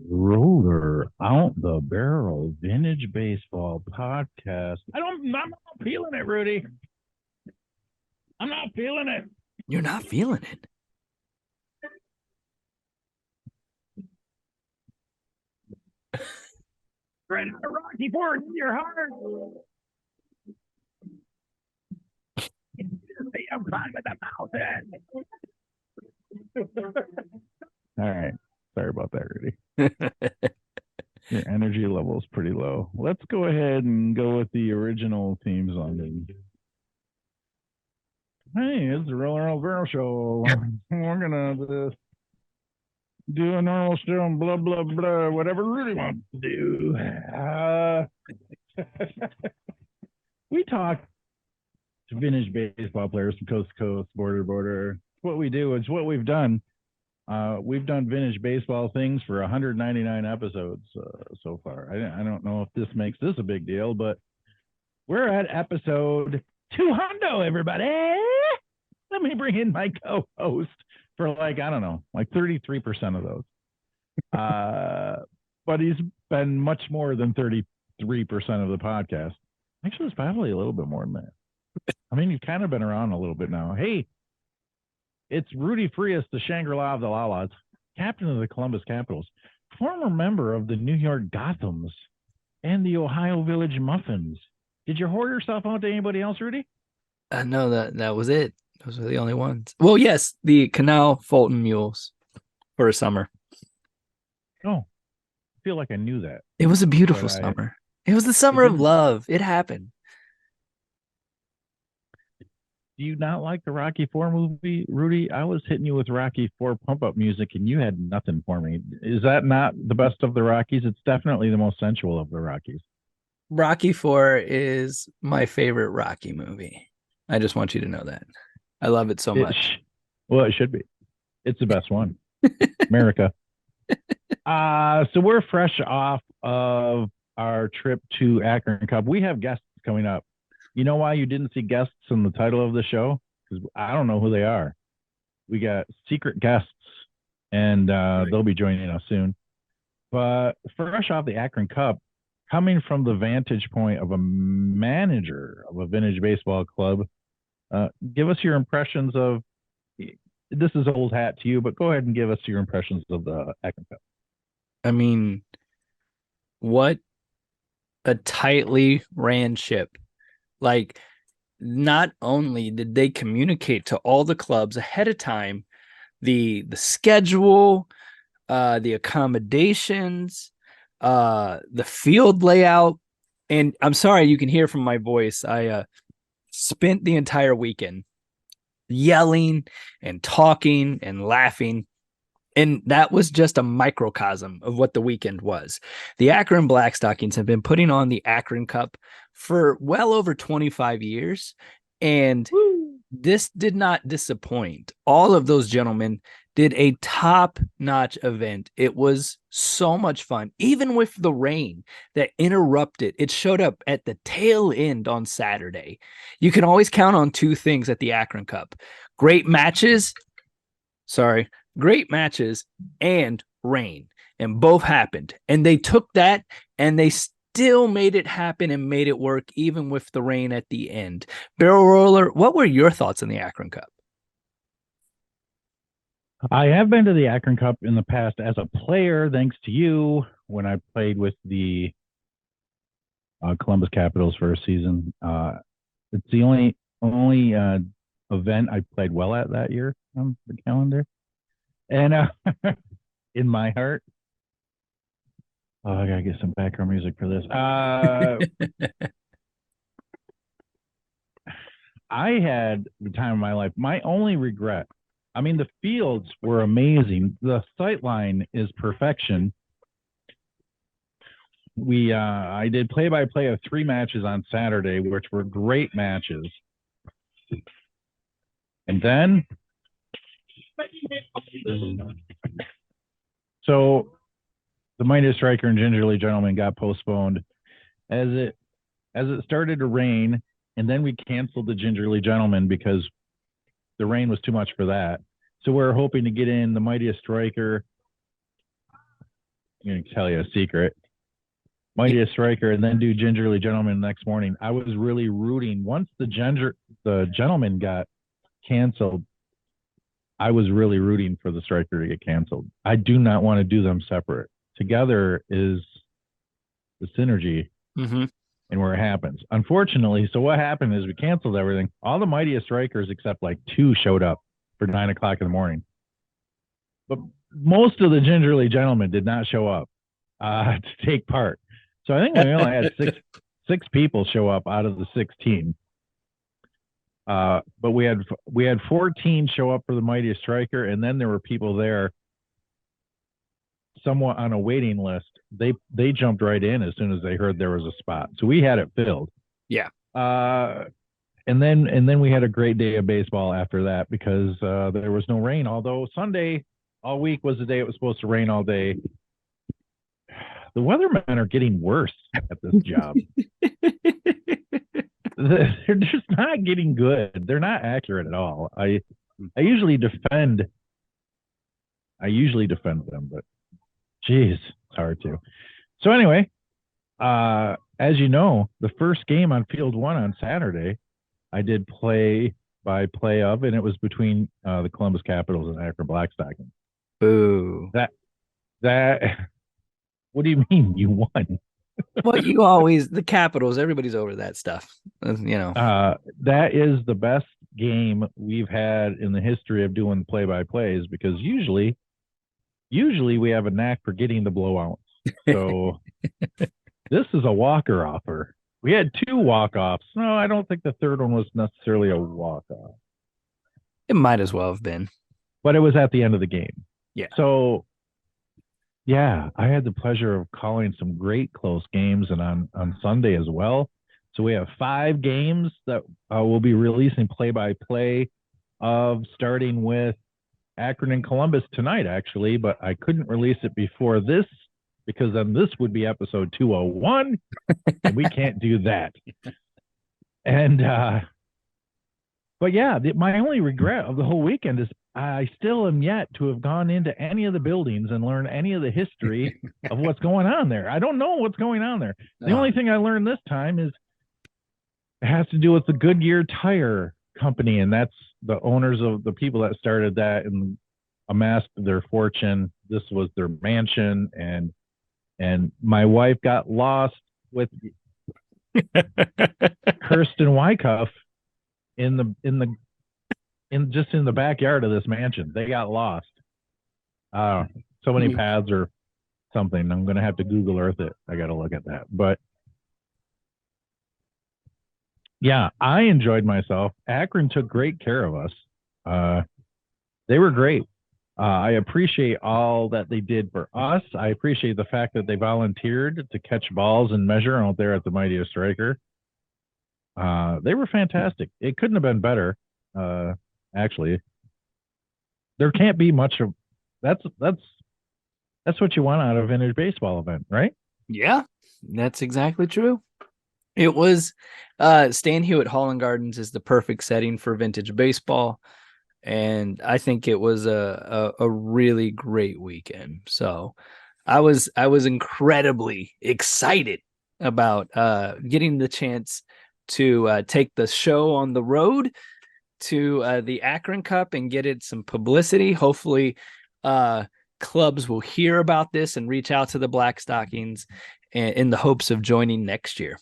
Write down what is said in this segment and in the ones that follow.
Roller Out the Barrel Vintage Baseball Podcast. I'm not feeling it, Rudy. I'm not feeling it. You're not feeling it. Right out of Rocky Ford in your heart. I'm fine with the mountain. All right. Sorry about that, Rudy. Your energy level is pretty low. Let's go ahead and go with the original theme song. Hey, it's the Roller Out Barrel Show. We're gonna do a normal show and blah blah blah, whatever Rudy wants to do. We talk to vintage baseball players from coast to coast, border to border. What we do is what we've done. We've done vintage baseball things for 199 episodes so far. I don't know if this makes this a big deal, but we're at episode 200, everybody. Let me bring in my co-host for I don't know, 33% of those. But he's been much more than 33% of the podcast. Actually, it's probably a little bit more than that. I mean, you've kind of been around a little bit now. Hey, it's Rudy Frias, the Shangri-La of the Lalas, captain of the Columbus Capitals, former member of the New York Gothams and the Ohio Village Muffins. Did you hoard yourself out to anybody else, Rudy? No, that was it. Those were the only ones. Well, yes, the Canal Fulton Mules for a summer. Oh, I feel like I knew that. It was a beautiful summer. It was the summer of love. It happened. Do you not like the Rocky IV movie, Rudy? I was hitting you with Rocky IV pump-up music, and you had nothing for me. Is that not the best of the Rockies? It's definitely the most sensual of the Rockies. Rocky IV is my favorite Rocky movie. I just want you to know that. I love it so much. Well, it should be. It's the best one. America. So we're fresh off of our trip to Akron Cup. We have guests coming up. You know why you didn't see guests in the title of the show? Because I don't know who they are. We got secret guests, and they'll be joining us soon. But fresh off the Akron Cup, coming from the vantage point of a manager of a vintage baseball club, give us your impressions of, this is old hat to you, but go ahead and give us your impressions of the Akron Cup. I mean, what a tightly ran ship. Not only did they communicate to all the clubs ahead of time, the schedule, the accommodations, the field layout. And I'm sorry, you can hear from my voice. I spent the entire weekend yelling and talking and laughing. And that was just a microcosm of what the weekend was. The Akron Blackstockings have been putting on the Akron Cup for well over 25 years. And this did not disappoint. All of those gentlemen did a top-notch event. It was so much fun, even with the rain that interrupted. It showed up at the tail end on Saturday. You can always count on two things at the Akron Cup: great matches and rain. And both happened. And they took that and they still made it happen and made it work, even with the rain at the end. Barrel Roller, what were your thoughts on the Akron Cup? I have been to the Akron Cup in the past as a player, thanks to you, when I played with the Columbus Capitals for a season. It's the only event I played well at that year on the calendar. And in my heart, I gotta get some background music for this. I had the time of my life. My only regret, I mean, the fields were amazing. The sight line is perfection. I did play-by-play of 3 matches on Saturday, which were great matches. And then, so the Mighty Striker and Gingerly Gentleman got postponed as it started to rain, and then we canceled the Gingerly Gentleman because The rain was too much for that. So we're hoping to get in the Mightiest Striker. I'm going to tell you a secret. Mightiest Striker, and then do Gingerly Gentleman the next morning. I was really rooting once the Gentleman got canceled. I was really rooting for the Striker to get canceled. I do not want to do them separate. Together is the synergy and where it happens. Unfortunately, so what happened is we canceled everything. All the Mightiest Strikers except like 2 showed up for 9 o'clock in the morning. But most of the Gingerly Gentlemen did not show up to take part. So I think we only had six people show up out of the 16. But we had 14 show up for the Mightiest Striker, and then there were people there somewhat on a waiting list. They jumped right in as soon as they heard there was a spot. So we had it filled. Yeah. And then we had a great day of baseball after that because there was no rain. Although Sunday all week was the day it was supposed to rain all day. The weathermen are getting worse at this job. They're just not getting good. They're not accurate at all. I usually defend them, but geez, it's hard to. So anyway, as you know, the first game on Field 1 on Saturday, I did play-by-play of, and it was between the Columbus Capitals and Akron Blackstockings. Boo. That. What do you mean you won? Well, you always the Capitals. Everybody's over that stuff. That is the best game we've had in the history of doing play-by-plays because usually we have a knack for getting the blowouts. So this is a walker-offer. We had 2 walk-offs. No, I don't think the third one was necessarily a walk-off. It might as well have been. But it was at the end of the game. Yeah. So, yeah, I had the pleasure of calling some great close games and on Sunday as well. So we have 5 games that we'll be releasing play-by-play of, starting with Akron and Columbus tonight, actually. But I couldn't release it before this because then this would be episode 201, and we can't do that. And but yeah, my only regret of the whole weekend is I still am yet to have gone into any of the buildings and learned any of the history of what's going on there. I don't know what's going on there. The only thing I learned this time is it has to do with the Goodyear Tire Company, and that's the owners of the people that started that and amassed their fortune. This was their mansion, and my wife got lost with Kirsten Wyckoff in the backyard of this mansion. They got lost. So many paths or something. I'm gonna have to Google Earth it. I gotta look at that. But yeah, I enjoyed myself. Akron took great care of us. They were great. I appreciate all that they did for us. I appreciate the fact that they volunteered to catch balls and measure out there at the Mightiest Striker. They were fantastic. It couldn't have been better. Actually, there can't be much of that's what you want out of a vintage baseball event, right? Yeah, that's exactly true. It was Stan Hewitt Hall and Gardens is the perfect setting for vintage baseball, and I think it was a really great weekend. So I was incredibly excited about getting the chance to take the show on the road to the Akron Cup and get it some publicity. Hopefully clubs will hear about this and reach out to the Blackstockings in the hopes of joining next year.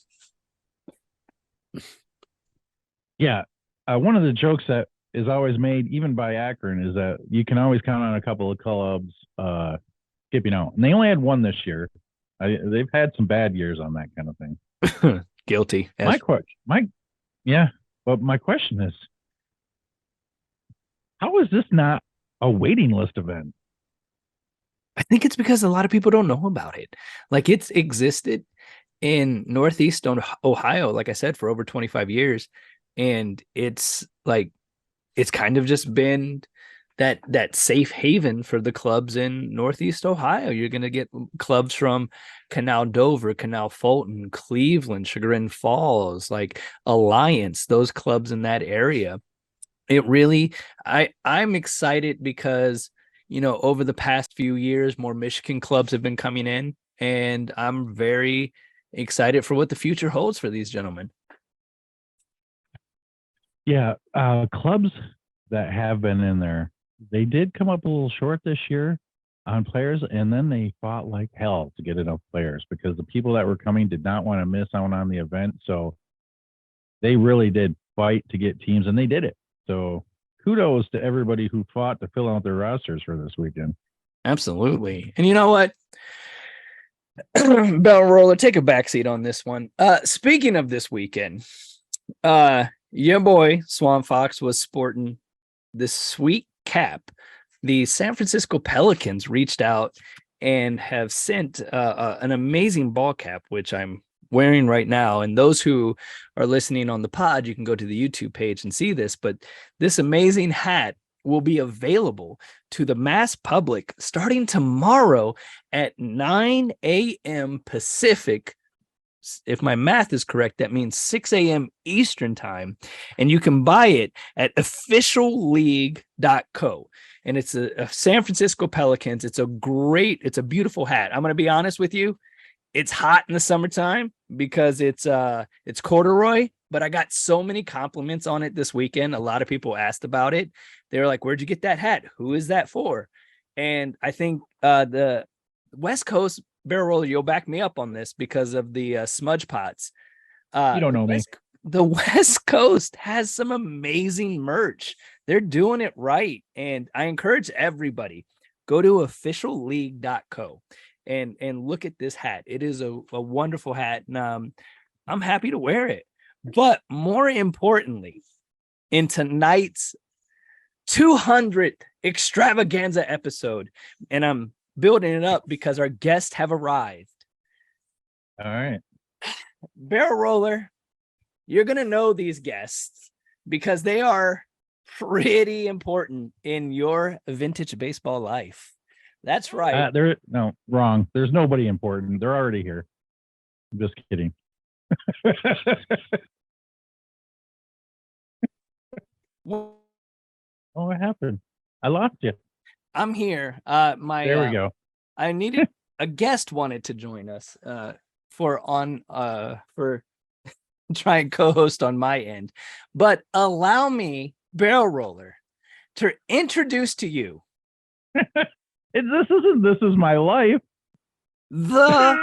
Yeah. One of the jokes that is always made, even by Akron, is that you can always count on a couple of clubs skipping out. And they only had one this year. They've had some bad years on that kind of thing. Guilty. But my question is, how is this not a waiting list event? I think it's because a lot of people don't know about it. Like, it's existed in Northeast Ohio, like I said, for over 25 years. And it's kind of just been that safe haven for the clubs in Northeast Ohio. You're going to get clubs from Canal Dover, Canal Fulton, Cleveland, Chagrin Falls, like Alliance, those clubs in that area. It really, I'm excited because, over the past few years, more Michigan clubs have been coming in, and I'm very excited for what the future holds for these gentlemen. Yeah, clubs that have been in there, they did come up a little short this year on players, and then they fought like hell to get enough players because the people that were coming did not want to miss out on the event. So they really did fight to get teams, and they did it. So kudos to everybody who fought to fill out their rosters for this weekend. Absolutely. And you know what? Bell Roller, take a backseat on this one. Speaking of this weekend, your boy Swan Fox was sporting this sweet cap. The San Francisco Pelicans reached out and have sent an amazing ball cap, which I'm wearing right now. And those who are listening on the pod, you can go to the YouTube page and see this. But this amazing hat will be available to the mass public starting tomorrow at 9 a.m. Pacific. If my math is correct, that means 6 a.m. Eastern time. And you can buy it at officialleague.co. And it's a San Francisco Pelicans. It's a beautiful hat. I'm going to be honest with you. It's hot in the summertime because it's corduroy, but I got so many compliments on it this weekend. A lot of people asked about it. They were like, "Where'd you get that hat? Who is that for?" And I think the West Coast Barrel Roller, you'll back me up on this because of the smudge pots. You don't know me. The West Coast has some amazing merch. They're doing it right. And I encourage everybody, go to officialleague.co and look at this hat. It is a wonderful hat. And I'm happy to wear it. But more importantly, in tonight's 200th extravaganza episode, and I'm building it up because our guests have arrived. All right. Barrel Roller, you're going to know these guests because they are pretty important in your vintage baseball life. That's right. No, wrong. There's nobody important. They're already here. I'm just kidding. Oh, what happened? I lost you. I'm here. There we go. I needed a guest wanted to join us for try and co-host on my end. But allow me, Barrel Roller, to introduce to you This is my life. The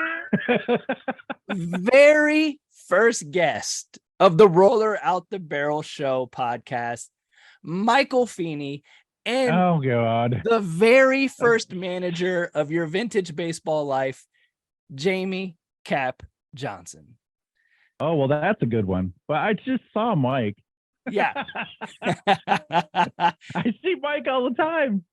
very first guest of the Roller Out the Barrel Show podcast, Michael Fini, and oh god, the very first manager of your vintage baseball life, Jayme Cap Johnson. Oh, well, that's a good one. But I just saw Mike. Yeah. I see Mike all the time.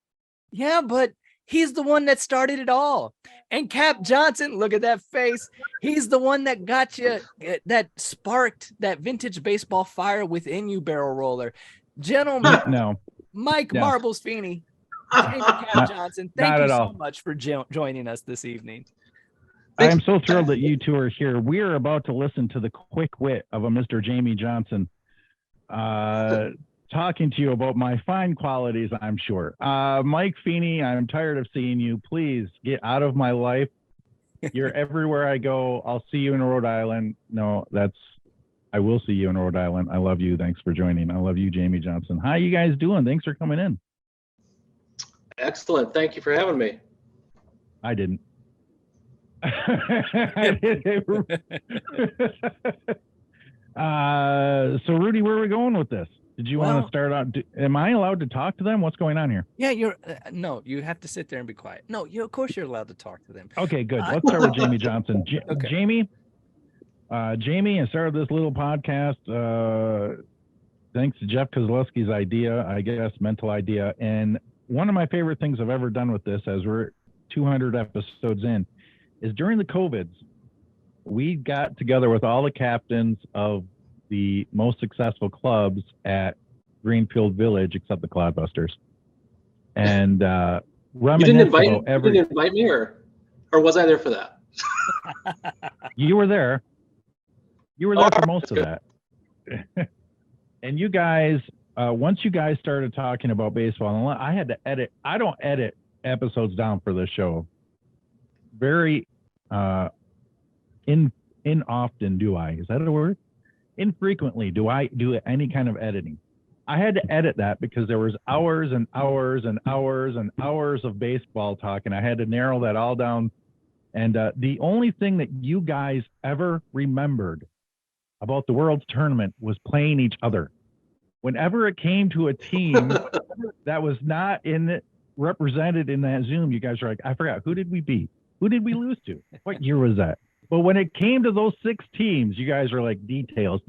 Yeah, but he's the one that started it all. And Cap Johnson, look at that face. He's the one that got you, that sparked that vintage baseball fire within you, Barrel Roller. Gentlemen, no. Mike Marbles Fini, Cap Johnson, thank you so much for joining us this evening. I am so thrilled that you two are here. We are about to listen to the quick wit of a Mr. Jayme Johnson talking to you about my fine qualities, I'm sure. Mike Fini, I'm tired of seeing you. Please get out of my life. You're everywhere I go. I'll see you in Rhode Island. No, I will see you in Rhode Island. I love you. Thanks for joining. I love you, Jayme Johnson. How you guys doing? Thanks for coming in. Excellent. Thank you for having me. I didn't. So Rudy, where are we going with this? Did you want to start out? Am I allowed to talk to them? What's going on here? Yeah, you're no, you have to sit there and be quiet. No, of course you're allowed to talk to them. Okay, good. Let's start with Jayme Johnson. Okay. Jayme, I started this little podcast thanks to Jeff Kozlowski's idea, I guess, mental idea. And one of my favorite things I've ever done with this, as we're 200 episodes in, is during the COVIDs, we got together with all the captains of the most successful clubs at Greenfield Village, except the Cloudbusters. And you didn't invite me, or was I there for that? You were there. You were there for most of that. And you guys once you guys started talking about baseball, and I had to edit. I don't edit episodes down for this show. Very in often do I. Is that a word? Infrequently do I do any kind of editing. I had to edit that because there was hours and hours and hours and hours of baseball talk, and I had to narrow that all down. And the only thing that you guys ever remembered about the World's Tournament was playing each other. Whenever it came to a team that was not represented in that Zoom, you guys are like, I forgot, who did we beat? Who did we lose to? What year was that? But when it came to those 6 teams, you guys are like, details.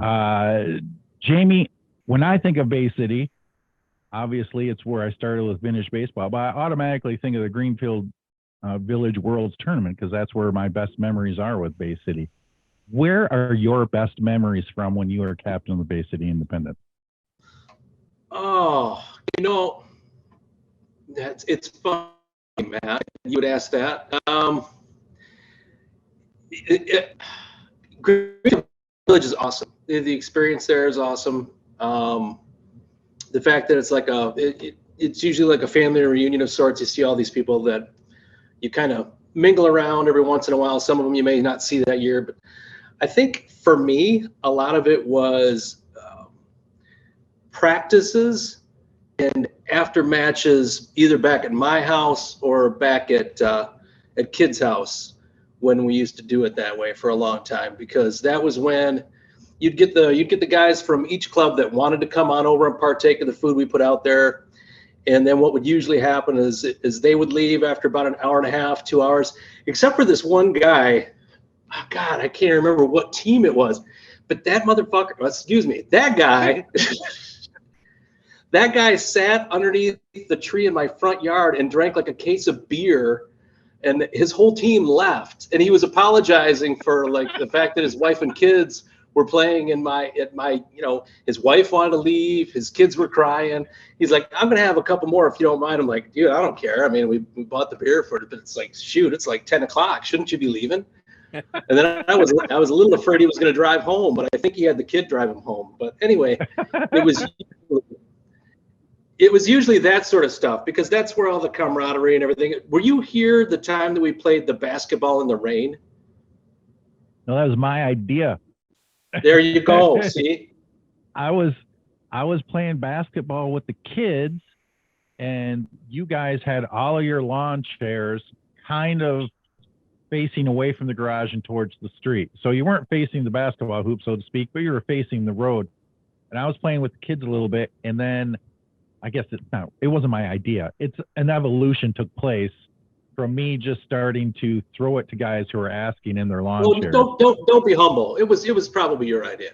Jayme, when I think of Bay City, obviously it's where I started with vintage baseball, but I automatically think of the Greenfield Village World's Tournament because that's where my best memories are with Bay City. Where are your best memories from when you were captain of the Bay City Independent? Oh, it's funny, Matt. You would ask that. Greenfield Village is awesome. The experience there is awesome. The fact that it's like it's usually like a family reunion of sorts. You see all these people that you kind of mingle around every once in a while. Some of them you may not see that year, but I think for me, a lot of it was practices and after matches, either back at my house or back at kids' house when we used to do it that way for a long time, because that was when you'd get the guys from each club that wanted to come on over and partake of the food we put out there. And then what would usually happen is they would leave after about an hour and a half, 2 hours, except for this one guy. Oh God, I can't remember what team it was, but that motherfucker, that guy, that guy sat underneath the tree in my front yard and drank like a case of beer, and his whole team left. And he was apologizing for like the fact that his wife and kids were playing his wife wanted to leave, his kids were crying. He's like, I'm gonna have a couple more if you don't mind. I'm like, dude, I don't care. I mean, we bought the beer for it, but it's like, shoot, it's like 10 o'clock. Shouldn't you be leaving? And then I was a little afraid he was going to drive home, but I think he had the kid drive him home. But anyway, it was usually that sort of stuff because that's where all the camaraderie and everything. Were you here the time that we played the basketball in the rain? No, that was my idea. There you go. See, I was playing basketball with the kids, and you guys had all of your lawn chairs kind of facing away from the garage and towards the street. So you weren't facing the basketball hoop, so to speak, but you were facing the road. And I was playing with the kids a little bit. And then I guess it wasn't my idea. It's an evolution took place from me just starting to throw it to guys who are asking in their lawn chairs. Don't be humble. It was probably your idea.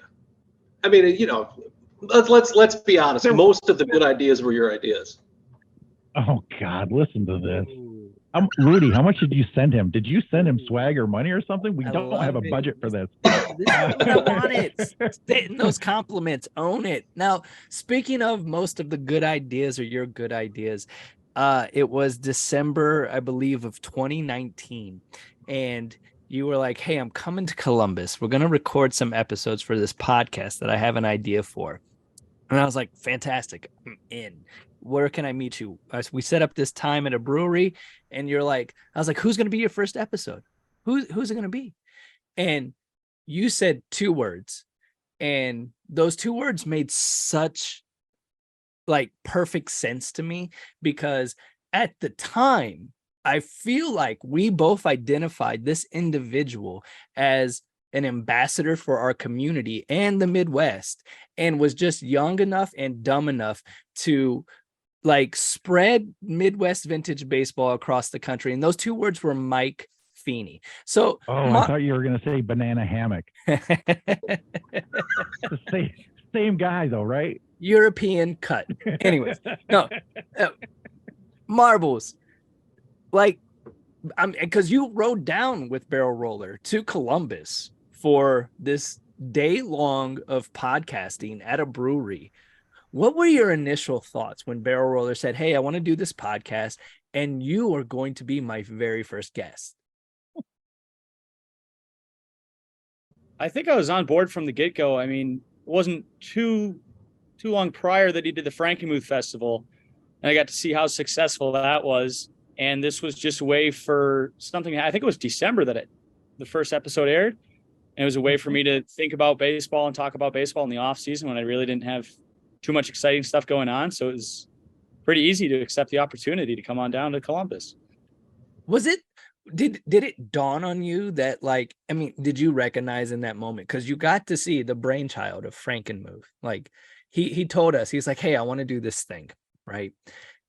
I mean, let's be honest. Most of the good ideas were your ideas. Oh God, listen to this. Rudy, how much did you send him? Did you send him swag or money or something? We don't have a budget for this. I want it. Sit in those compliments. Own it. Now, speaking of most of the good ideas or your good ideas, it was December, I believe, of 2019. And you were like, hey, I'm coming to Columbus. We're going to record some episodes for this podcast that I have an idea for. And I was like, fantastic. I'm in. Where can I meet you? We set up this time at a brewery, and I was like, who's going to be your first episode? Who's it going to be? And you said 2 words, and those 2 words made such like perfect sense to me because at the time, I feel like we both identified this individual as an ambassador for our community and the Midwest, and was just young enough and dumb enough to like spread Midwest vintage baseball across the country. And those 2 words were Mike Fini. So I thought you were going to say banana hammock. the same guy though, right? European cut. Anyways, no, marbles. Like, because you rode down with Barrel Roller to Columbus for this day long of podcasting at a brewery. What were your initial thoughts when Barrel Roller said, hey, I want to do this podcast and you are going to be my very first guest? I think I was on board from the get-go. I mean, wasn't too long prior that he did the Frankenmuth Festival, and I got to see how successful that was. And this was just a way for something. I think it was December that the first episode aired, and it was a way for me to think about baseball and talk about baseball in the off season when I really didn't have too much exciting stuff going on. So it was pretty easy to accept the opportunity to come on down to Columbus. Was it, did it dawn on you that, like, I mean, did you recognize in that moment? Because you got to see the brainchild of Frankenmuth. Like, he told us, he's like, hey, I want to do this thing, right?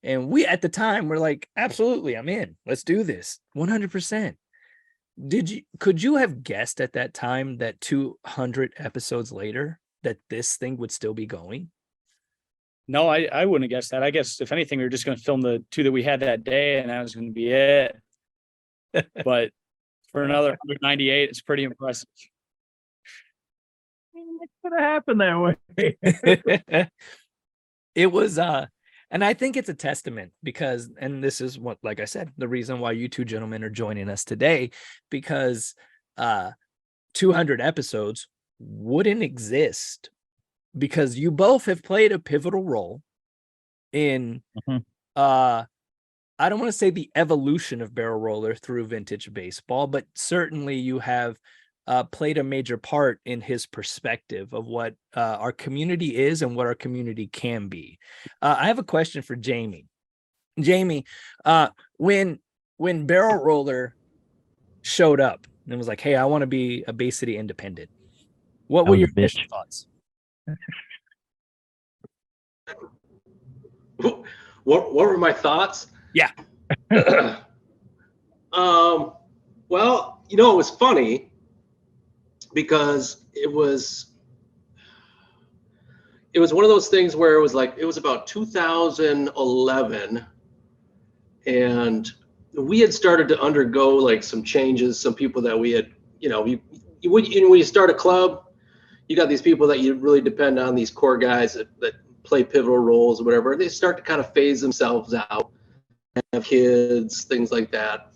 And we at the time were like, absolutely, I'm in. Let's do this 100%. Could you have guessed at that time that 200 episodes later that this thing would still be going? No, I wouldn't have guessed that. I guess if anything, we were just going to film the 2 that we had that day, and that was going to be it. But for another 198, it's pretty impressive. It's gonna happen that way. It was and I think it's a testament because, and this is what, like I said, the reason why you two gentlemen are joining us today, because 200 episodes wouldn't exist because you both have played a pivotal role in I don't want to say the evolution of Barrel Roller through vintage baseball, but certainly you have played a major part in his perspective of what our community is and what our community can be. I have a question for Jayme. Jayme, when Barrel Roller showed up and was like, hey, I want to be a Bay City Independent, what were your initial thoughts? What were my thoughts? Yeah. Well, you know, it was funny because it was one of those things where it was like, it was about 2011, and we had started to undergo like some changes. Some people that we had, you know, when you start a club, you got these people that you really depend on, these core guys that play pivotal roles or whatever. They start to kind of phase themselves out, have kids, things like that.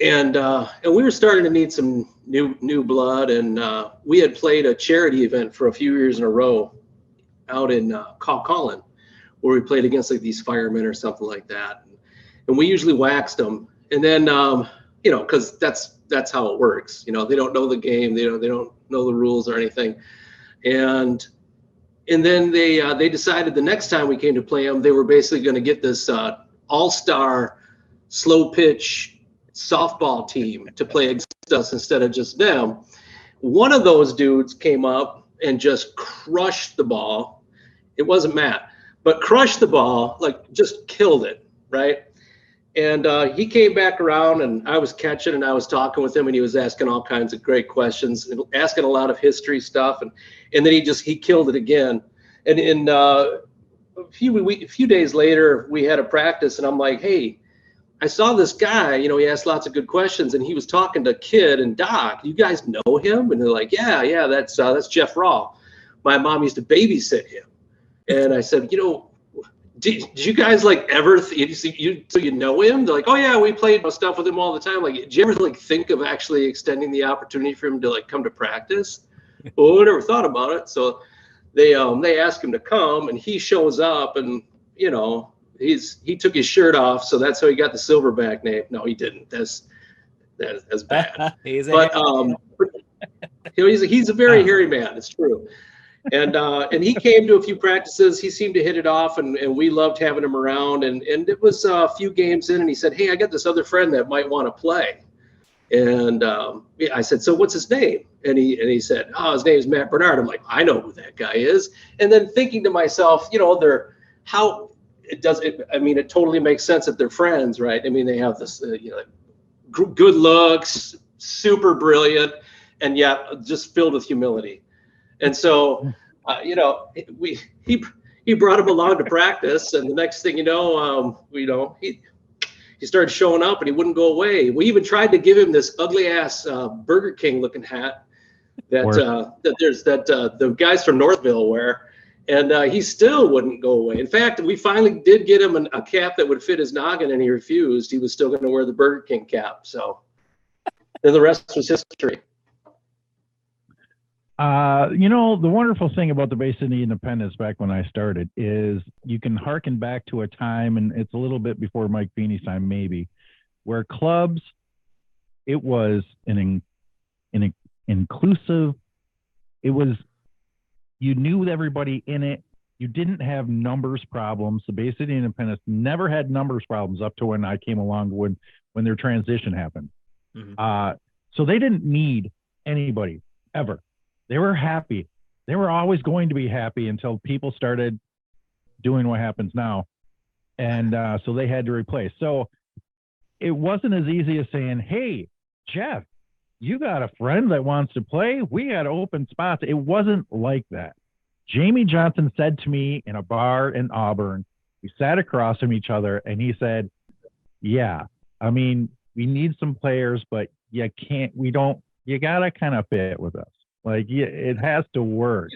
And we were starting to need some new blood, and we had played a charity event for a few years in a row out in Colin, where we played against like these firemen or something like that, and we usually waxed them. And then you know, because that's how it works. You know, they don't know the game, they don't know the rules or anything, and then they decided the next time we came to play them, they were basically going to get this all-star slow pitch softball team to play against us instead of just them. One of those dudes came up and just crushed the ball. It wasn't Matt, but crushed the ball, like just killed it, right? And he came back around, and I was catching, and I was talking with him, and he was asking all kinds of great questions, and asking a lot of history stuff, and then he killed it again. And in a few days later, we had a practice, and I'm like, hey, I saw this guy, you know, he asked lots of good questions, and he was talking to Kid and Doc. You guys know him? And they're like, yeah, that's Jeff Rawl. My mom used to babysit him. And I said, you know, did you guys like ever, so you know him? They're like, oh yeah, we played stuff with him all the time. Like, did you ever like think of actually extending the opportunity for him to like come to practice? Well, we never thought about it. So they asked him to come, and he shows up, and you know, he took his shirt off, so that's how he got the Silverback name. No, he didn't. That's bad. But you know, he's a very hairy man. It's true. And he came to a few practices. He seemed to hit it off, and we loved having him around. And it was a few games in, and he said, hey, I got this other friend that might want to play. And I said, so what's his name? And he said, oh, his name is Matt Bernard. I'm like, I know who that guy is. And then thinking to myself, you know, I mean, it totally makes sense that they're friends, right? I mean, they have this, you know, good looks, super brilliant, and yet just filled with humility. And so, you know, he brought him along to practice, and the next thing you know, he started showing up, and he wouldn't go away. We even tried to give him this ugly ass Burger King looking hat that the guys from Northville wear. And he still wouldn't go away. In fact, we finally did get him a cap that would fit his noggin, and he refused. He was still going to wear the Burger King cap. So then the rest was history. The wonderful thing about the Bay City Independence back when I started is you can harken back to a time, and it's a little bit before Mike Feeney's time, maybe, where clubs, it was an inclusive, it was, you knew everybody in it. You didn't have numbers problems. The Bay City Independence never had numbers problems up to when I came along when their transition happened. So they didn't need anybody ever. They were happy. They were always going to be happy until people started doing what happens now. And so they had to replace. So it wasn't as easy as saying, hey, Jeff, you got a friend that wants to play? We got open spots. It wasn't like that. Jayme Johnson said to me in a bar in Auburn, we sat across from each other, and he said, yeah, I mean, we need some players, but you got to kind of fit with us. Like, it has to work.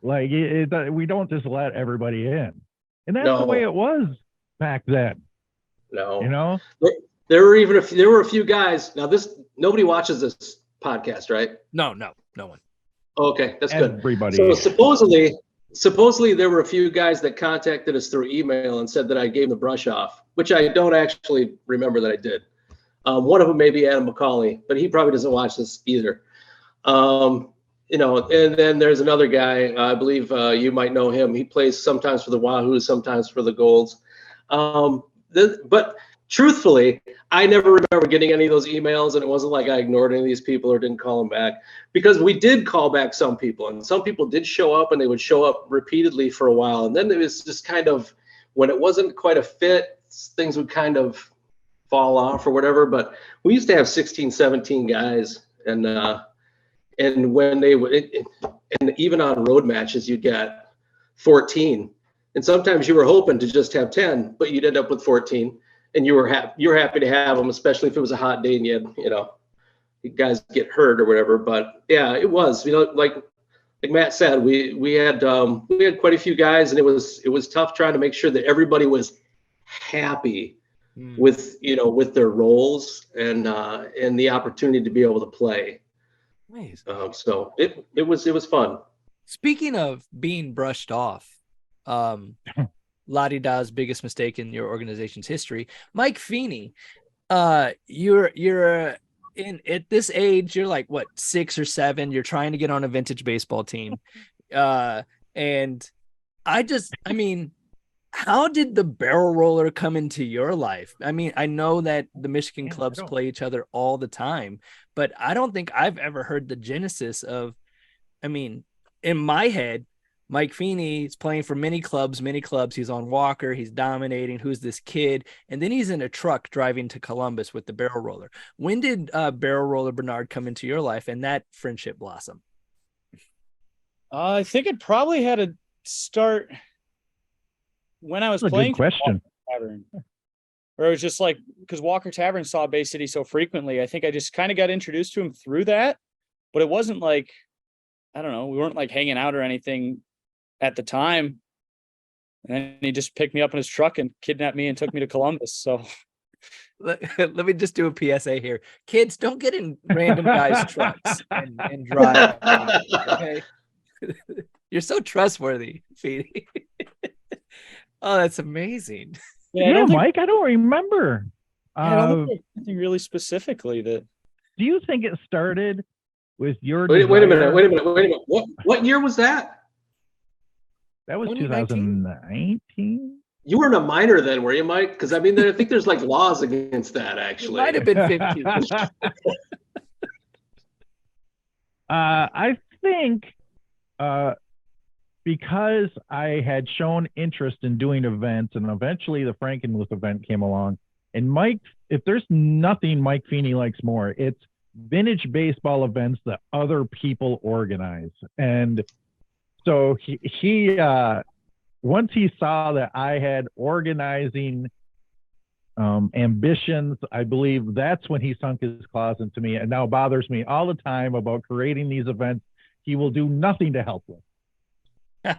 Like, we don't just let everybody in. And that's the way it was back then. No. There were a few guys. Now, nobody watches this podcast, right? No one. Okay, that's good. Everybody. So supposedly there were a few guys that contacted us through email and said that I gave them the brush off, which I don't actually remember that I did. One of them may be Adam McCauley, but he probably doesn't watch this either. And then there's another guy, I believe you might know him. He plays sometimes for the Wahoos, sometimes for the Golds. But truthfully, I never remember getting any of those emails, and it wasn't like I ignored any of these people or didn't call them back, because we did call back some people, and some people did show up, and they would show up repeatedly for a while. And then it was just kind of, when it wasn't quite a fit, things would kind of fall off or whatever. But we used to have 16, 17 guys, and when they would, and even on road matches, you'd get 14. And sometimes you were hoping to just have 10, but you'd end up with 14. And you were happy to have them, especially if it was a hot day and you had, you guys get hurt or whatever. But yeah, it was, like Matt said, we had quite a few guys, and it was tough trying to make sure that everybody was happy with their roles and the opportunity to be able to play. Nice. So it was fun. Speaking of being brushed off, La-di-da's biggest mistake in your organization's history, Mike Feeney, you're at this age, you're like, what, 6 or 7, you're trying to get on a vintage baseball team. And I mean, how did the barrel roller come into your life? I mean, I know that the Michigan clubs play each other all the time, but I don't think I've ever heard the genesis of, I mean, in my head, Mike Feeney is playing for many clubs. He's on Walker. He's dominating. Who's this kid? And then he's in a truck driving to Columbus with the barrel roller. When did barrel roller Bernard come into your life and that friendship blossom? I think it probably had to start when I was playing. Good question. Tavern, where it was just like, because Walker Tavern saw Bay City so frequently, I think I just kind of got introduced to him through that. But it wasn't like, I don't know, we weren't like hanging out or anything at the time. And then he just picked me up in his truck and kidnapped me and took me to Columbus. So let me just do a PSA here. Kids, don't get in random guys' trucks and drive. Okay. You're so trustworthy, Feeney. Oh, that's amazing. Yeah, Mike, I don't remember. I don't think anything really specifically that. Do you think it started with your Wait a minute. What year was that? That was 2019. You weren't a minor then, were you, Mike? Because I mean, I think there's like laws against that, actually. Might have been 15. I think because I had shown interest in doing events, and eventually the Frankenmuth event came along. And Mike, if there's nothing Mike Feeney likes more, it's vintage baseball events that other people organize. And so he once he saw that I had organizing ambitions, I believe that's when he sunk his claws into me, and now bothers me all the time about creating these events he will do nothing to help with.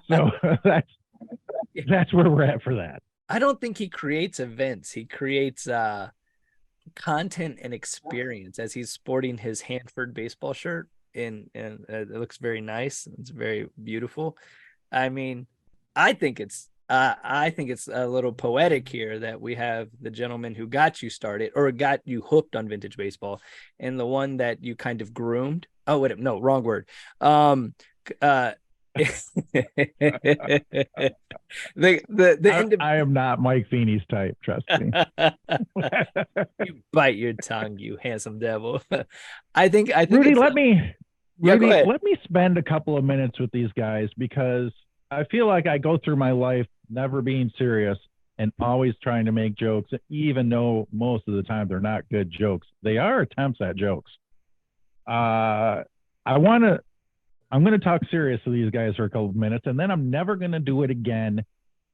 So that's where we're at for that. I don't think he creates events. He creates content and experience, as he's sporting his Hanford baseball shirt. and it looks very nice. It's very beautiful. I mean, I think it's a little poetic here that we have the gentleman who got you started or got you hooked on vintage baseball, and the one that you kind of groomed. Oh, wait, no, wrong word. Uh, I am not Mike Feeney's type, trust me. You bite your tongue, you handsome devil. I think Rudy, go ahead. let me spend a couple of minutes with these guys, because I feel like I go through my life never being serious and always trying to make jokes, even though most of the time they're not good jokes. They are attempts at jokes. I'm going to talk serious to these guys for a couple of minutes, and then I'm never going to do it again,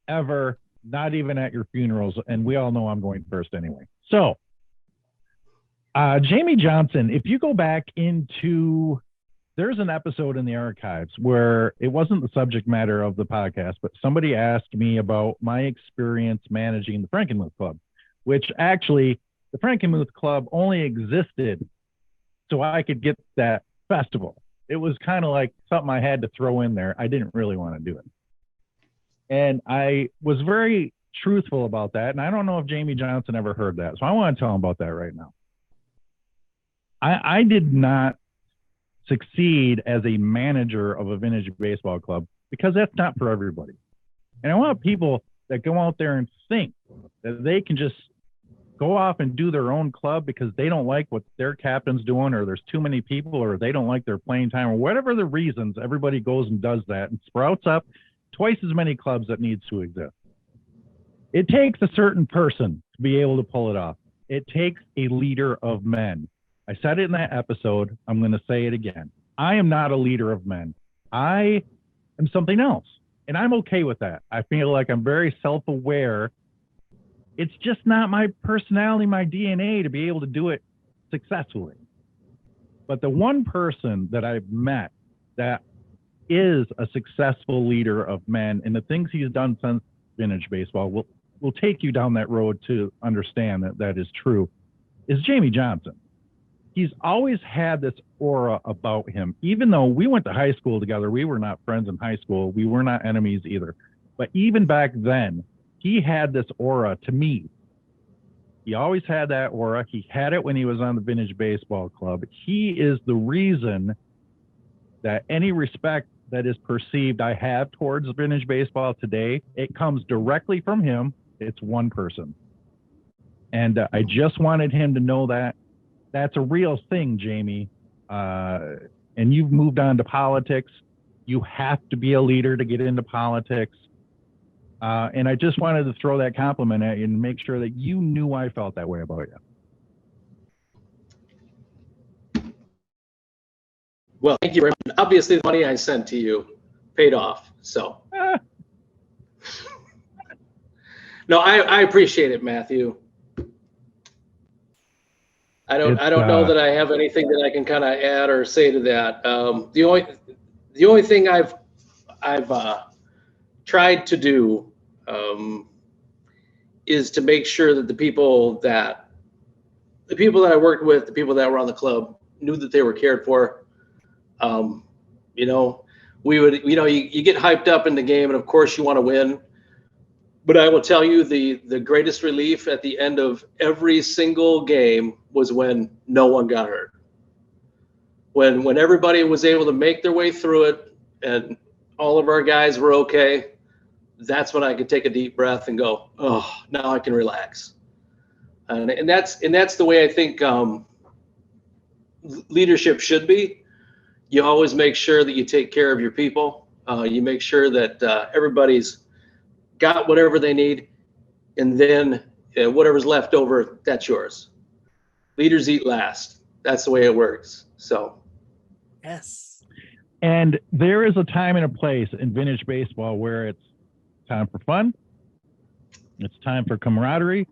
ever, not even at your funerals. And we all know I'm going first anyway. So, Jayme Johnson, if you go back into, there's an episode in the archives where it wasn't the subject matter of the podcast, but somebody asked me about my experience managing the Frankenmuth Club, which actually the Frankenmuth Club only existed so I could get that festival. It was kind of like something I had to throw in there. I didn't really want to do it. And I was very truthful about that. And I don't know if Jayme Johnson ever heard that. So I want to tell him about that right now. I did not succeed as a manager of a vintage baseball club because that's not for everybody. And I want people that go out there and think that they can just go off and do their own club because they don't like what their captain's doing, or there's too many people, or they don't like their playing time, or whatever the reasons. Everybody goes and does that and sprouts up twice as many clubs that needs to exist. It takes a certain person to be able to pull it off. It takes a leader of men. I said it in that episode. I'm going to say it again. I am not a leader of men. I am something else, and I'm okay with that. I feel like I'm very self-aware. It's just not my personality, my DNA to be able to do it successfully. But the one person that I've met that is a successful leader of men, and the things he's done since vintage baseball will take you down that road to understand that that is true, is Jayme Johnson. He's always had this aura about him. Even though we went to high school together, we were not friends in high school. We were not enemies either. But even back then, he had this aura to me. He always had that aura. He had it when he was on the Vintage Baseball Club. He is the reason that any respect that is perceived I have towards vintage baseball today, it comes directly from him. It's one person. And I just wanted him to know that that's a real thing, Jayme. And you've moved on to politics. You have to be a leader to get into politics. And I just wanted to throw that compliment at you and make sure that you knew I felt that way about you. Well, thank you very much. Obviously, the money I sent to you paid off. So, no, I appreciate it, Matthew. I don't know that I have anything that I can kind of add or say to that. The only thing I've tried to do is to make sure that the people that I worked with, the people that were on the club, knew that they were cared for. You know, you get hyped up in the game, and of course you want to win. But I will tell you, the greatest relief at the end of every single game was when no one got hurt. When everybody was able to make their way through it, and all of our guys were okay, that's when I could take a deep breath and go, oh, now I can relax. And that's the way I think leadership should be. You always make sure that you take care of your people. You make sure that everybody's got whatever they need, and then whatever's left over, that's yours. Leaders eat last. That's the way it works. So, yes. And there is a time and a place in vintage baseball where it's time for fun, it's time for camaraderie,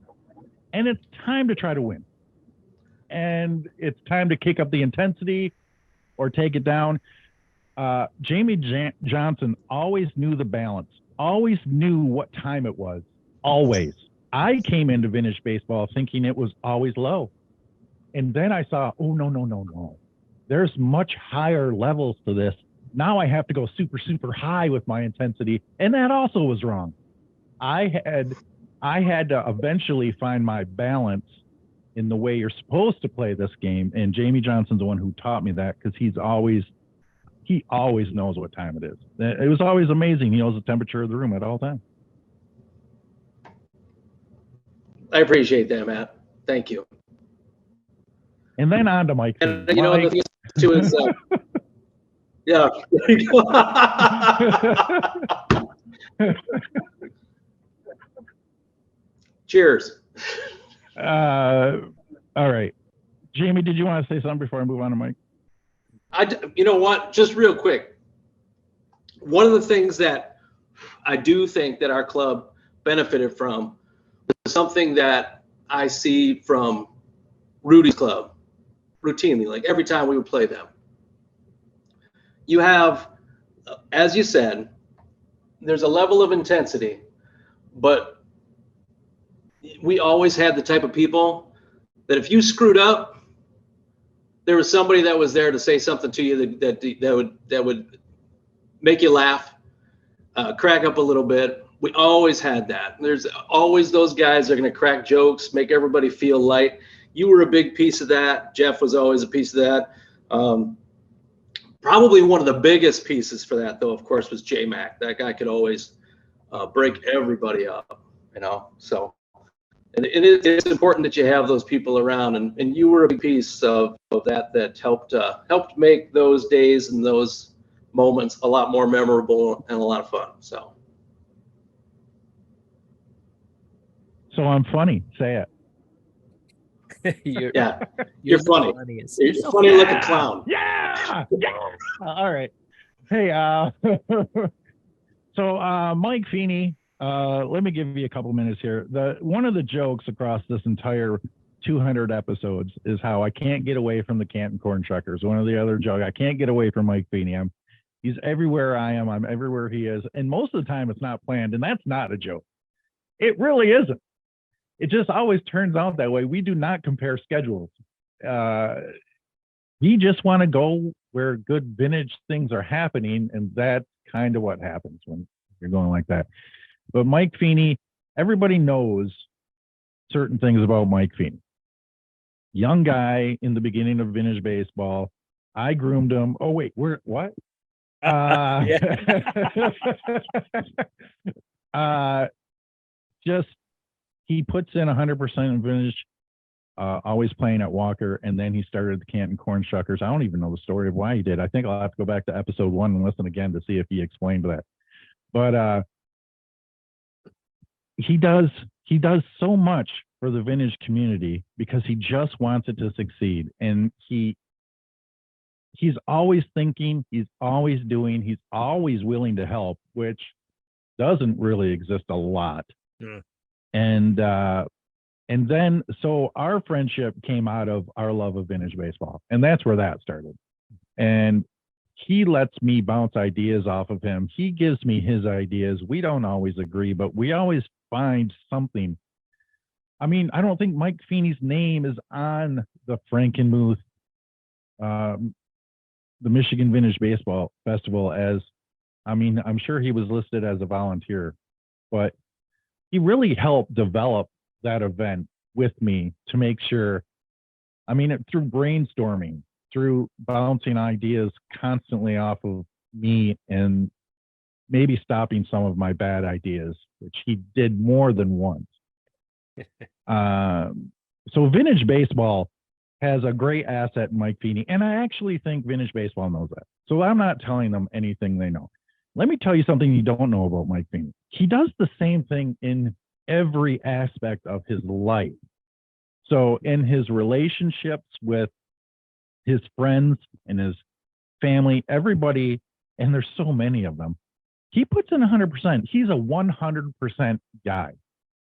and it's time to try to win. And it's time to kick up the intensity or take it down. Jayme Johnson always knew the balance, always knew what time it was, always. I came into vintage baseball thinking it was always low. And then I saw, oh, no. there's much higher levels to this. Now I have to go super, super high with my intensity. And that also was wrong. I had to eventually find my balance in the way you're supposed to play this game. And Jayme Johnson's the one who taught me that, because he always knows what time it is. It was always amazing. He knows the temperature of the room at all times. I appreciate that, Matt. Thank you. And then on to Mike. And you know, the thing too is, yeah. There you go. Cheers. All right. Jayme, did you want to say something before I move on to Mike? You know what? Just real quick. One of the things that I do think that our club benefited from is something that I see from Rudy's club routinely, like every time we would play them. You have, as you said, there's a level of intensity, but we always had the type of people that if you screwed up, there was somebody that was there to say something to you that would make you laugh, crack up a little bit. We always had that. There's always those guys that are going to crack jokes, make everybody feel light. You were a big piece of that. Jeff was always a piece of that. Probably one of the biggest pieces for that, though, of course, was J-Mac. That guy could always break everybody up, you know. So, and it's important that you have those people around, and you were a big piece of that helped make those days and those moments a lot more memorable and a lot of fun. So I'm funny. Say it. You're the funny. funniest. You're a funny looking clown. Yeah. All right. Hey, so Mike Fini, let me give you a couple minutes here. One of the jokes across this entire 200 episodes is how I can't get away from the Canton Corn Chuckers. One of the other jokes, I can't get away from Mike Fini. He's everywhere I am. I'm everywhere he is. And most of the time it's not planned, and that's not a joke. It really isn't. It just always turns out that way. We do not compare schedules. We just want to go where good vintage things are happening, and that's kind of what happens when you're going like that. But Mike Fini, everybody knows certain things about Mike Fini. Young guy in the beginning of vintage baseball. I groomed him. Oh, wait, what? Just he puts in 100% in vintage, always playing at Walker, and then he started the Canton Corn Shuckers. I don't even know the story of why he did. I think I'll have to go back to episode 1 and listen again to see if he explained that. But he does so much for the vintage community because he just wants it to succeed, and he's always thinking, he's always doing, he's always willing to help, which doesn't really exist a lot. Yeah. And then so our friendship came out of our love of vintage baseball, and that's where that started. And he lets me bounce ideas off of him. He gives me his ideas. We don't always agree, but we always find something. I mean, I don't think Mike Fini's name is on the Frankenmuth, the Michigan Vintage Baseball Festival I'm sure he was listed as a volunteer, but he really helped develop that event with me to make sure, through brainstorming, through bouncing ideas constantly off of me and maybe stopping some of my bad ideas, which he did more than once. So vintage baseball has a great asset in Mike Fini, and I actually think vintage baseball knows that. So I'm not telling them anything they know. Let me tell you something you don't know about Mike Fini. He does the same thing in every aspect of his life. So in his relationships with his friends and his family, everybody, and there's so many of them, he puts in 100%. He's a 100% guy.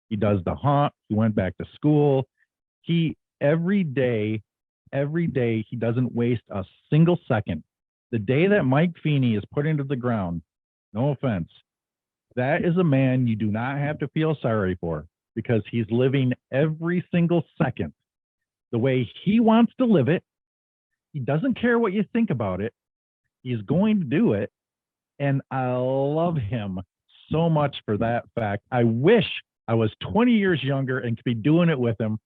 He does the hunt. He went back to school. Every day, he doesn't waste a single second. The day that Mike Fini is put into the ground, no offense, that is a man you do not have to feel sorry for, because he's living every single second the way he wants to live it. He doesn't care what you think about it. He's going to do it. And I love him so much for that fact. I wish I was 20 years younger and could be doing it with him.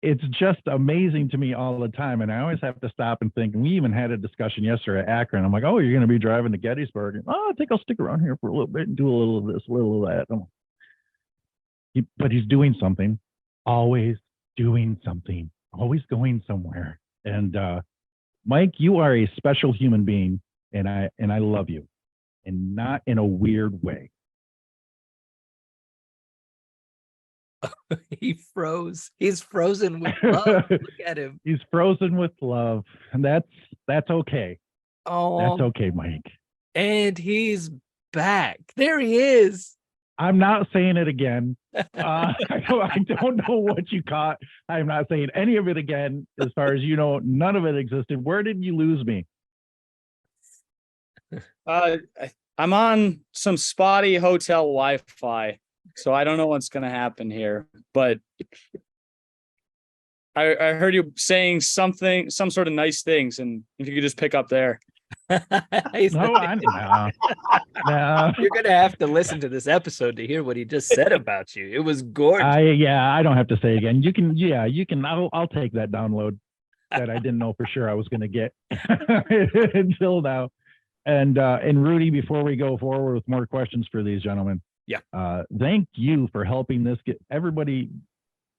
It's just amazing to me all the time. And I always have to stop and think. And we even had a discussion yesterday at Akron. I'm like, oh, you're going to be driving to Gettysburg. And, oh, I think I'll stick around here for a little bit and do a little of this, a little of that. But he's doing something, always doing something, always going somewhere. And Mike, you are a special human being, and I love you, and not in a weird way. He froze. He's frozen with love. Look at him. He's frozen with love, and that's okay. Oh, That's okay, Mike. and he's back. There he is. I'm not saying it again. I don't know what you caught. I'm not saying any of it again. As far as you know, none of it existed. Where did you lose me? I'm on some spotty hotel Wi-Fi, so I don't know what's going to happen here. But I heard you saying some sort of nice things, and if you could just pick up there. No, no. You're gonna have to listen to this episode to hear what he just said about you. It was gorgeous. I don't have to say again. You can. I'll take that download that I didn't know for sure I was going to get until now. And Rudy, before we go forward with more questions for these gentlemen, thank you for helping this get everybody.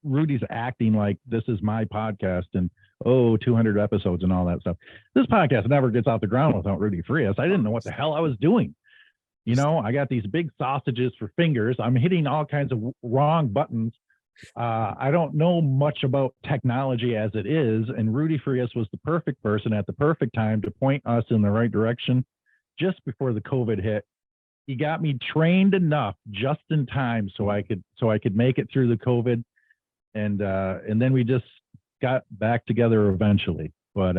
Rudy's acting like this is my podcast and 200 episodes and all that stuff. This podcast never gets off the ground without Rudy Frias. I didn't know what the hell I was doing. You know, I got these big sausages for fingers. I'm hitting all kinds of wrong buttons. I don't know much about technology as it is. And Rudy Frias was the perfect person at the perfect time to point us in the right direction just before the COVID hit. He got me trained enough just in time so I could make it through the COVID. And then we just got back together eventually. But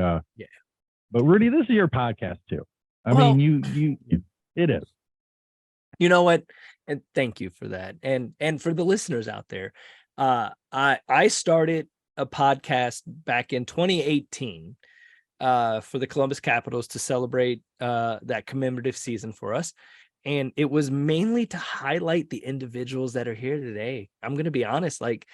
but Rudy, this is your podcast too. I mean, you it is. You know what? And thank you for that. And for the listeners out there, I started a podcast back in 2018 for the Columbus Capitals to celebrate that commemorative season for us. And it was mainly to highlight the individuals that are here today. I'm going to be honest, like,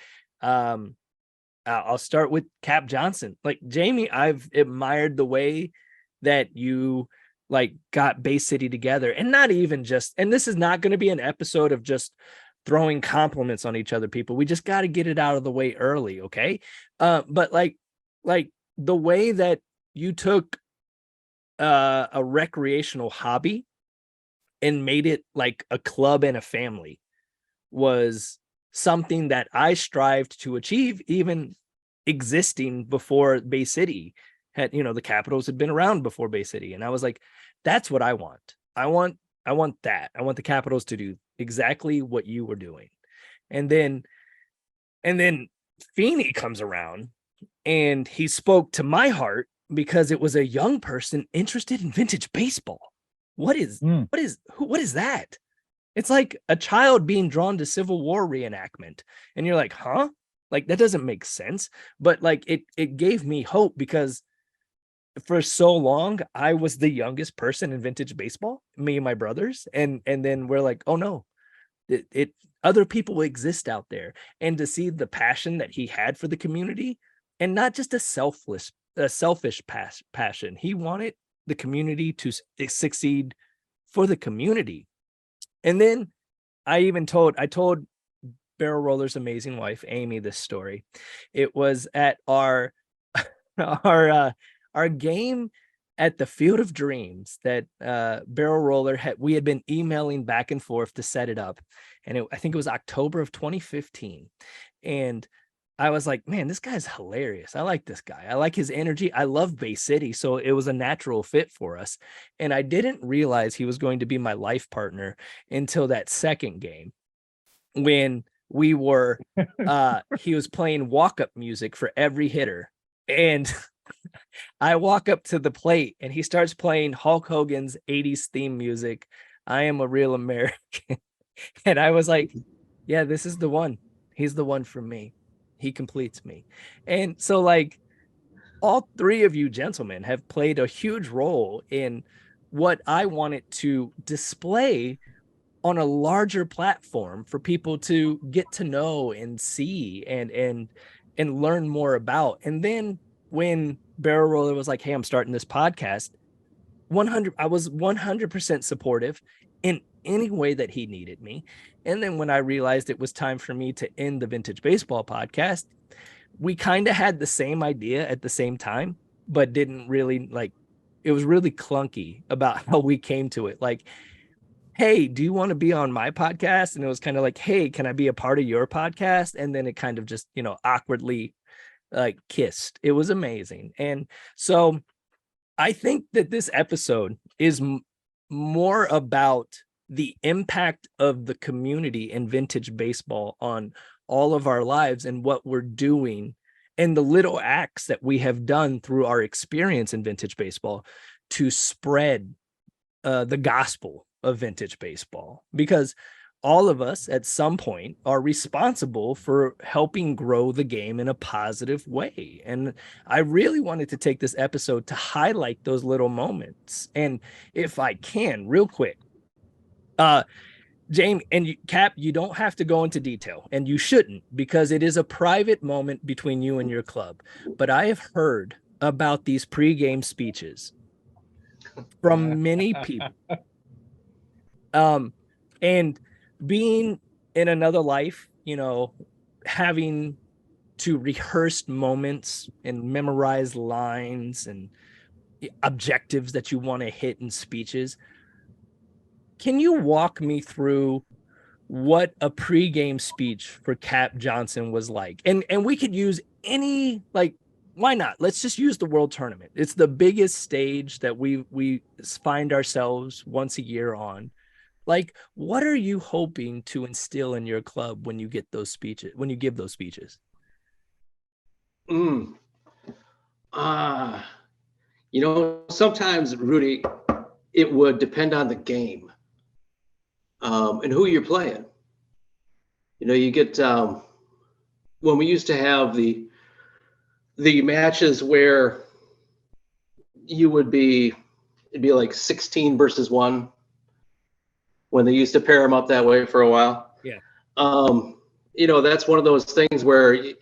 I'll start with Cap Johnson. Like, Jayme, I've admired the way that you like got Bay City together, and not even just, and this is not going to be an episode of just throwing compliments on each other, people. We just got to get it out of the way early. Okay. But like the way that you took a recreational hobby and made it like a club and a family was something that I strived to achieve, even existing before Bay City had, the Capitals had been around before Bay City. And I was like, that's what I want. I want that. I want the Capitals to do exactly what you were doing. And then Fini comes around and he spoke to my heart because it was a young person interested in vintage baseball. What is that? It's like a child being drawn to Civil War reenactment. And you're like, huh? Like, that doesn't make sense. But like, it gave me hope because for so long, I was the youngest person in vintage baseball, me and my brothers. And then we're like, oh no, other people exist out there. And to see the passion that he had for the community, and not just a selfish passion. He wanted the community to succeed for the community. And then I told Barrel Roller's amazing wife, Amy, this story. It was at our game at the Field of Dreams that Barrel Roller we had been emailing back and forth to set it up. And I think it was October of 2015. And I was like, man, this guy's hilarious. I like this guy. I like his energy. I love Bay City. So it was a natural fit for us. And I didn't realize he was going to be my life partner until that second game when we were, he was playing walk-up music for every hitter. And I walk up to the plate and he starts playing Hulk Hogan's 80s theme music. I Am a Real American. And I was like, yeah, this is the one. He's the one for me. He completes me. And so like all three of you gentlemen have played a huge role in what I wanted to display on a larger platform for people to get to know and see and learn more about. And then when Barrel Roller was like, "Hey, I'm starting this podcast," I was 100% supportive in any way that he needed me. And then when I realized it was time for me to end the Vintage Baseball podcast, we kind of had the same idea at the same time, but didn't really like, it was really clunky about how we came to it. Like, "Hey, do you want to be on my podcast?" And it was kind of like, "Hey, can I be a part of your podcast?" And then it kind of just, awkwardly like kissed. It was amazing. And so I think that this episode is more about the impact of the community in vintage baseball on all of our lives and what we're doing and the little acts that we have done through our experience in vintage baseball to spread the gospel of vintage baseball, because all of us at some point are responsible for helping grow the game in a positive way. And I really wanted to take this episode to highlight those little moments. And if I can, real quick, Jayme and Cap, you don't have to go into detail, and you shouldn't, because it is a private moment between you and your club. But I have heard about these pregame speeches from many people. And being in another life, having to rehearse moments and memorize lines and objectives that you want to hit in speeches. Can you walk me through what a pregame speech for Cap Johnson was like? And we could use any, like, why not? Let's just use the World Tournament. It's the biggest stage that we find ourselves once a year on. Like, what are you hoping to instill in your club when you get those speeches, when you give those speeches? Sometimes, Rudy, it would depend on the game and who you're playing. You get when we used to have the matches where it'd be like 16 versus 1. When they used to pair them up that way for a while. Yeah. That's one of those things where you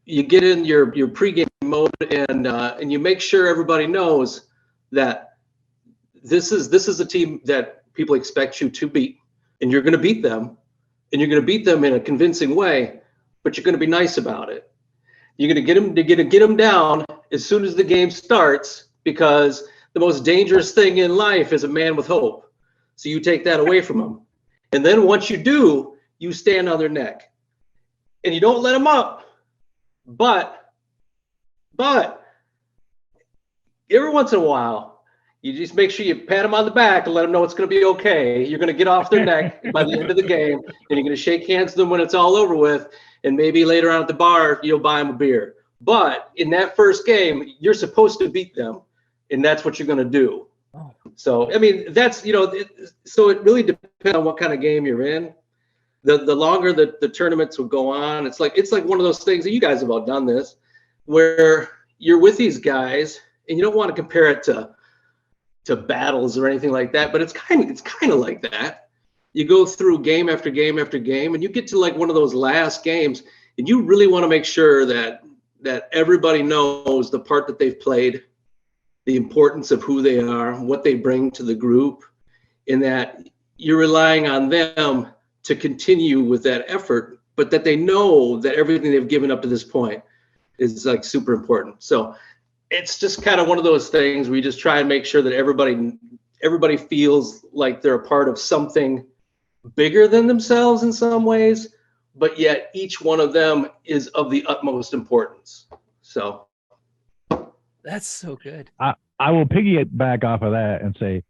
get in your pregame mode and you make sure everybody knows that this is a team that people expect you to beat, and you're going to beat them, and you're going to beat them in a convincing way, but you're going to be nice about it. You're going to get them down as soon as the game starts, because the most dangerous thing in life is a man with hope. So you take that away from them. And then once you do, you stand on their neck. And you don't let them up. But every once in a while, you just make sure you pat them on the back and let them know it's going to be okay. You're going to get off their neck by the end of the game, and you're going to shake hands with them when it's all over with. And maybe later on at the bar, you'll buy them a beer. But in that first game, you're supposed to beat them, and that's what you're going to do. Oh. So, I mean, that's, so it really depends on what kind of game you're in. The longer the tournaments will go on, it's like one of those things that you guys have all done this, where you're with these guys and you don't want to compare it to battles or anything like that, but it's kind of like that. You go through game after game after game, and you get to like one of those last games, and you really want to make sure that everybody knows the part that they've played, the importance of who they are, what they bring to the group, and that you're relying on them to continue with that effort, but that they know that everything they've given up to this point is like super important. So it's just kind of one of those things where you just try and make sure that everybody feels like they're a part of something bigger than themselves in some ways, but yet each one of them is of the utmost importance. So That's so good. I will piggyback off of that and say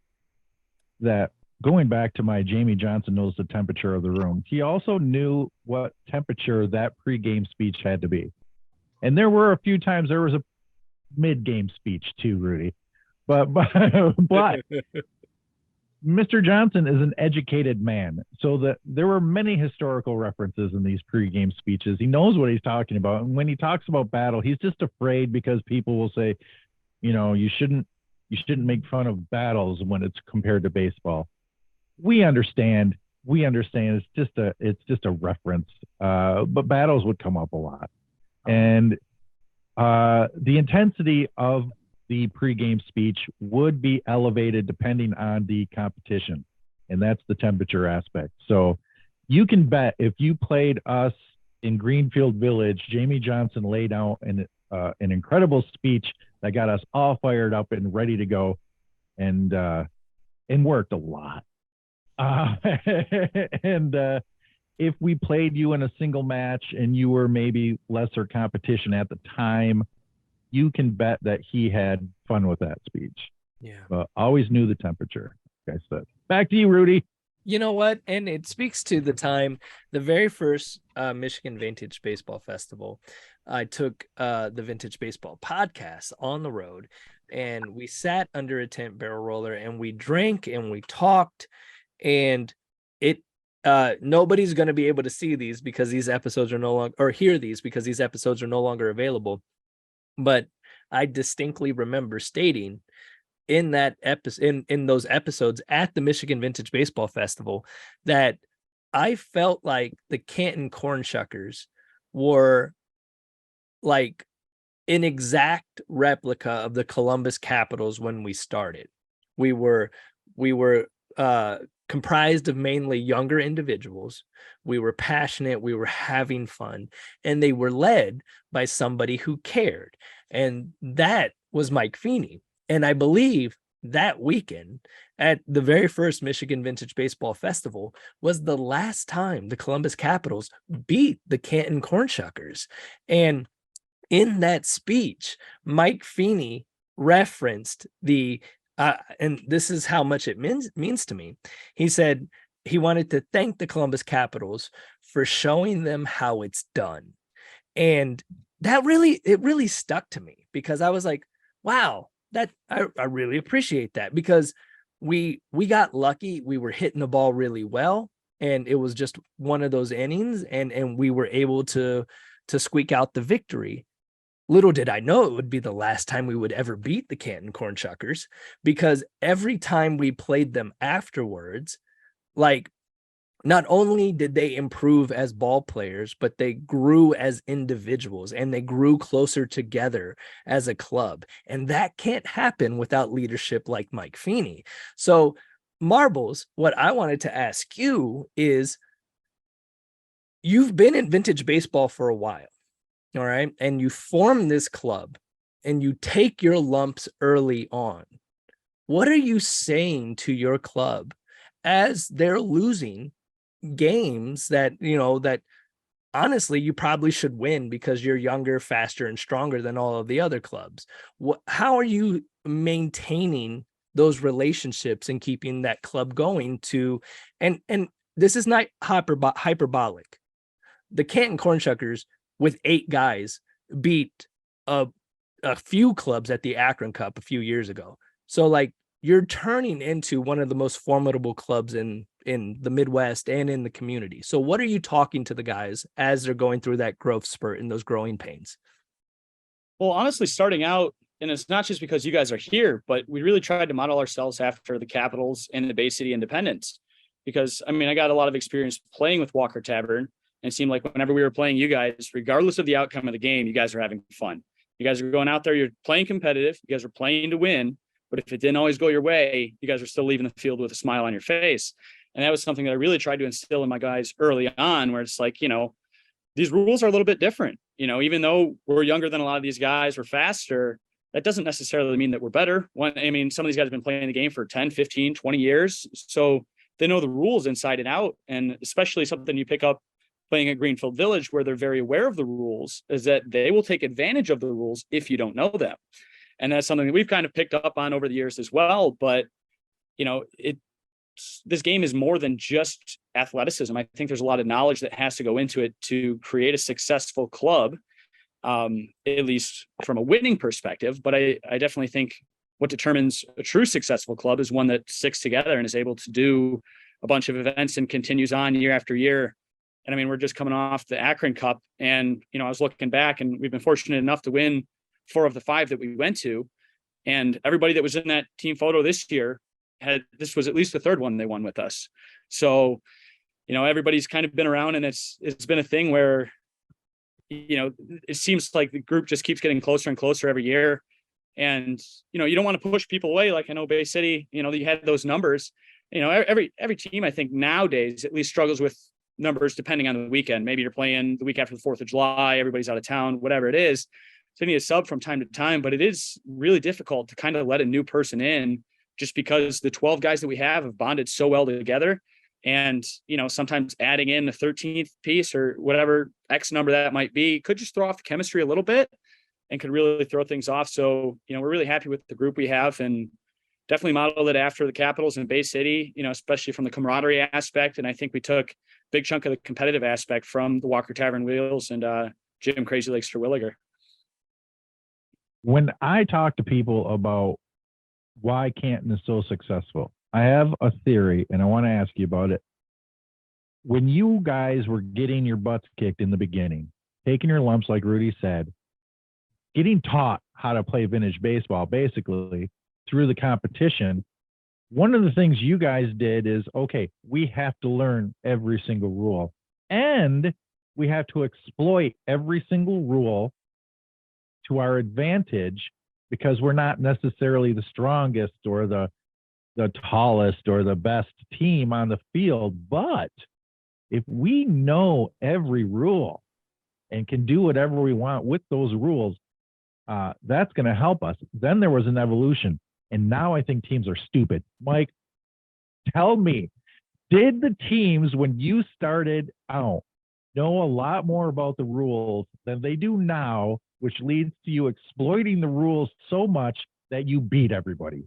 that going back to my Jayme Johnson knows the temperature of the room, he also knew what temperature that pregame speech had to be. And there were a few times there was a mid-game speech too, Rudy. But Mr. Johnson is an educated man, so that there were many historical references in these pregame speeches. He knows what he's talking about, and when he talks about battle, he's just afraid because people will say, you shouldn't make fun of battles when it's compared to baseball. We understand. It's just a reference. But battles would come up a lot, and the intensity of the pregame speech would be elevated depending on the competition, and that's the temperature aspect. So you can bet if you played us in Greenfield Village, Jayme Johnson laid out an incredible speech that got us all fired up and ready to go, and worked a lot. And if we played you in a single match and you were maybe lesser competition at the time, you can bet that he had fun with that speech. Yeah. Always knew the temperature, like I said. Back to you, Rudy. You know what? And it speaks to the time, the very first Michigan Vintage Baseball Festival. I took the Vintage Baseball podcast on the road, and we sat under a tent barrel roller and we drank and we talked, and it nobody's going to be able to see these because these episodes are no longer, or hear these because these episodes are no longer available. But I distinctly remember stating in that episode, in those episodes at the Michigan Vintage Baseball Festival, that I felt like the Canton Cornshuckers were like an exact replica of the Columbus Capitals when we started. We were comprised of mainly younger individuals. We were passionate, we were having fun, and they were led by somebody who cared. And that was Mike Fini. And I believe that weekend at the very first Michigan Vintage Baseball Festival was the last time the Columbus Capitals beat the Canton Cornshuckers. And in that speech, Mike Fini referenced the and this is how much it means to me. He said he wanted to thank the Columbus Capitals for showing them how it's done. And that really stuck to me, because I was like, wow, that I really appreciate that, because we got lucky. We were hitting the ball really well, and it was just one of those innings, and we were able to squeak out the victory. Little did I know it would be the last time we would ever beat the Canton Cornshuckers, because every time we played them afterwards, like, not only did they improve as ball players, but they grew as individuals, and they grew closer together as a club. And that can't happen without leadership like Mike Fini. So, Marbles, what I wanted to ask you is, you've been in vintage baseball for a while. All right. And you form this club and you take your lumps early on. What are you saying to your club as they're losing games that, that honestly you probably should win because you're younger, faster, and stronger than all of the other clubs? How are you maintaining those relationships and keeping that club going to, and this is not hyperbolic. The Canton Cornshuckers with 8 guys beat a few clubs at the Akron Cup a few years ago. So like, you're turning into one of the most formidable clubs in the Midwest and in the community. So what are you talking to the guys as they're going through that growth spurt and those growing pains? Well, honestly, starting out, and it's not just because you guys are here, but we really tried to model ourselves after the Capitals and the Bay City Independents, because I got a lot of experience playing with Walker Tavern. And it seemed like whenever we were playing you guys, regardless of the outcome of the game, you guys are having fun. You guys are going out there, you're playing competitive, you guys are playing to win. But if it didn't always go your way, you guys are still leaving the field with a smile on your face. And that was something that I really tried to instill in my guys early on, where it's like, these rules are a little bit different. Even though we're younger than a lot of these guys, we're faster, that doesn't necessarily mean that we're better. Some of these guys have been playing the game for 10, 15, 20 years. So they know the rules inside and out. And especially something you pick up playing at Greenfield Village, where they're very aware of the rules, is that they will take advantage of the rules if you don't know them. And that's something that we've kind of picked up on over the years as well. But, this game is more than just athleticism. I think there's a lot of knowledge that has to go into it to create a successful club, at least from a winning perspective. But I definitely think what determines a true successful club is one that sticks together and is able to do a bunch of events and continues on year after year. And I mean, we're just coming off the Akron Cup, and I was looking back, and we've been fortunate enough to win 4 of the 5 that we went to. And everybody that was in that team photo this year this was at least the 3rd one they won with us. So, everybody's kind of been around, and it's been a thing where, it seems like the group just keeps getting closer and closer every year. And, you don't want to push people away. Like I know Bay City, you had those numbers, every team, I think nowadays at least struggles with numbers depending on the weekend. Maybe you're playing the week after the 4th of July, everybody's out of town, whatever it is. So you need a sub from time to time, but it is really difficult to kind of let a new person in just because the 12 guys that we have bonded so well together. And, sometimes adding in the 13th piece or whatever X number that might be could just throw off the chemistry a little bit and could really throw things off. So, we're really happy with the group we have, and definitely modeled it after the Capitals in Bay City, especially from the camaraderie aspect. And I think we took a big chunk of the competitive aspect from the Walker Tavern Wheels and Jim Crazy Legs Terwilliger. When I talk to people about why Canton is so successful, I have a theory, and I want to ask you about it. When you guys were getting your butts kicked in the beginning, taking your lumps, like Rudy said, getting taught how to play vintage baseball, basically, through the competition, one of the things you guys did is, okay, we have to learn every single rule, and we have to exploit every single rule to our advantage, because we're not necessarily the strongest or the tallest or the best team on the field. But if we know every rule and can do whatever we want with those rules, that's going to help us. Then there was an evolution. And now I think teams are stupid. Mike, tell me, did the teams, when you started out, know a lot more about the rules than they do now, which leads to you exploiting the rules so much that you beat everybody?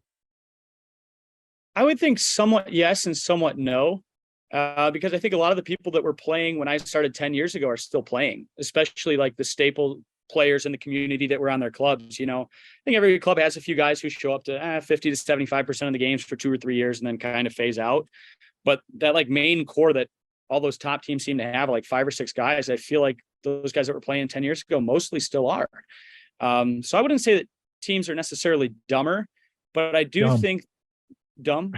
I would think somewhat yes and somewhat no, because I think a lot of the people that were playing when I started 10 years ago are still playing, especially like the staple players in the community that were on their clubs. I think every club has a few guys who show up to 50 to 75% of the games for 2 or 3 years and then kind of phase out. But that like main core that all those top teams seem to have, like 5 or 6 guys, I feel like those guys that were playing 10 years ago mostly still are. So I wouldn't say that teams are necessarily dumber, but I do think dumb.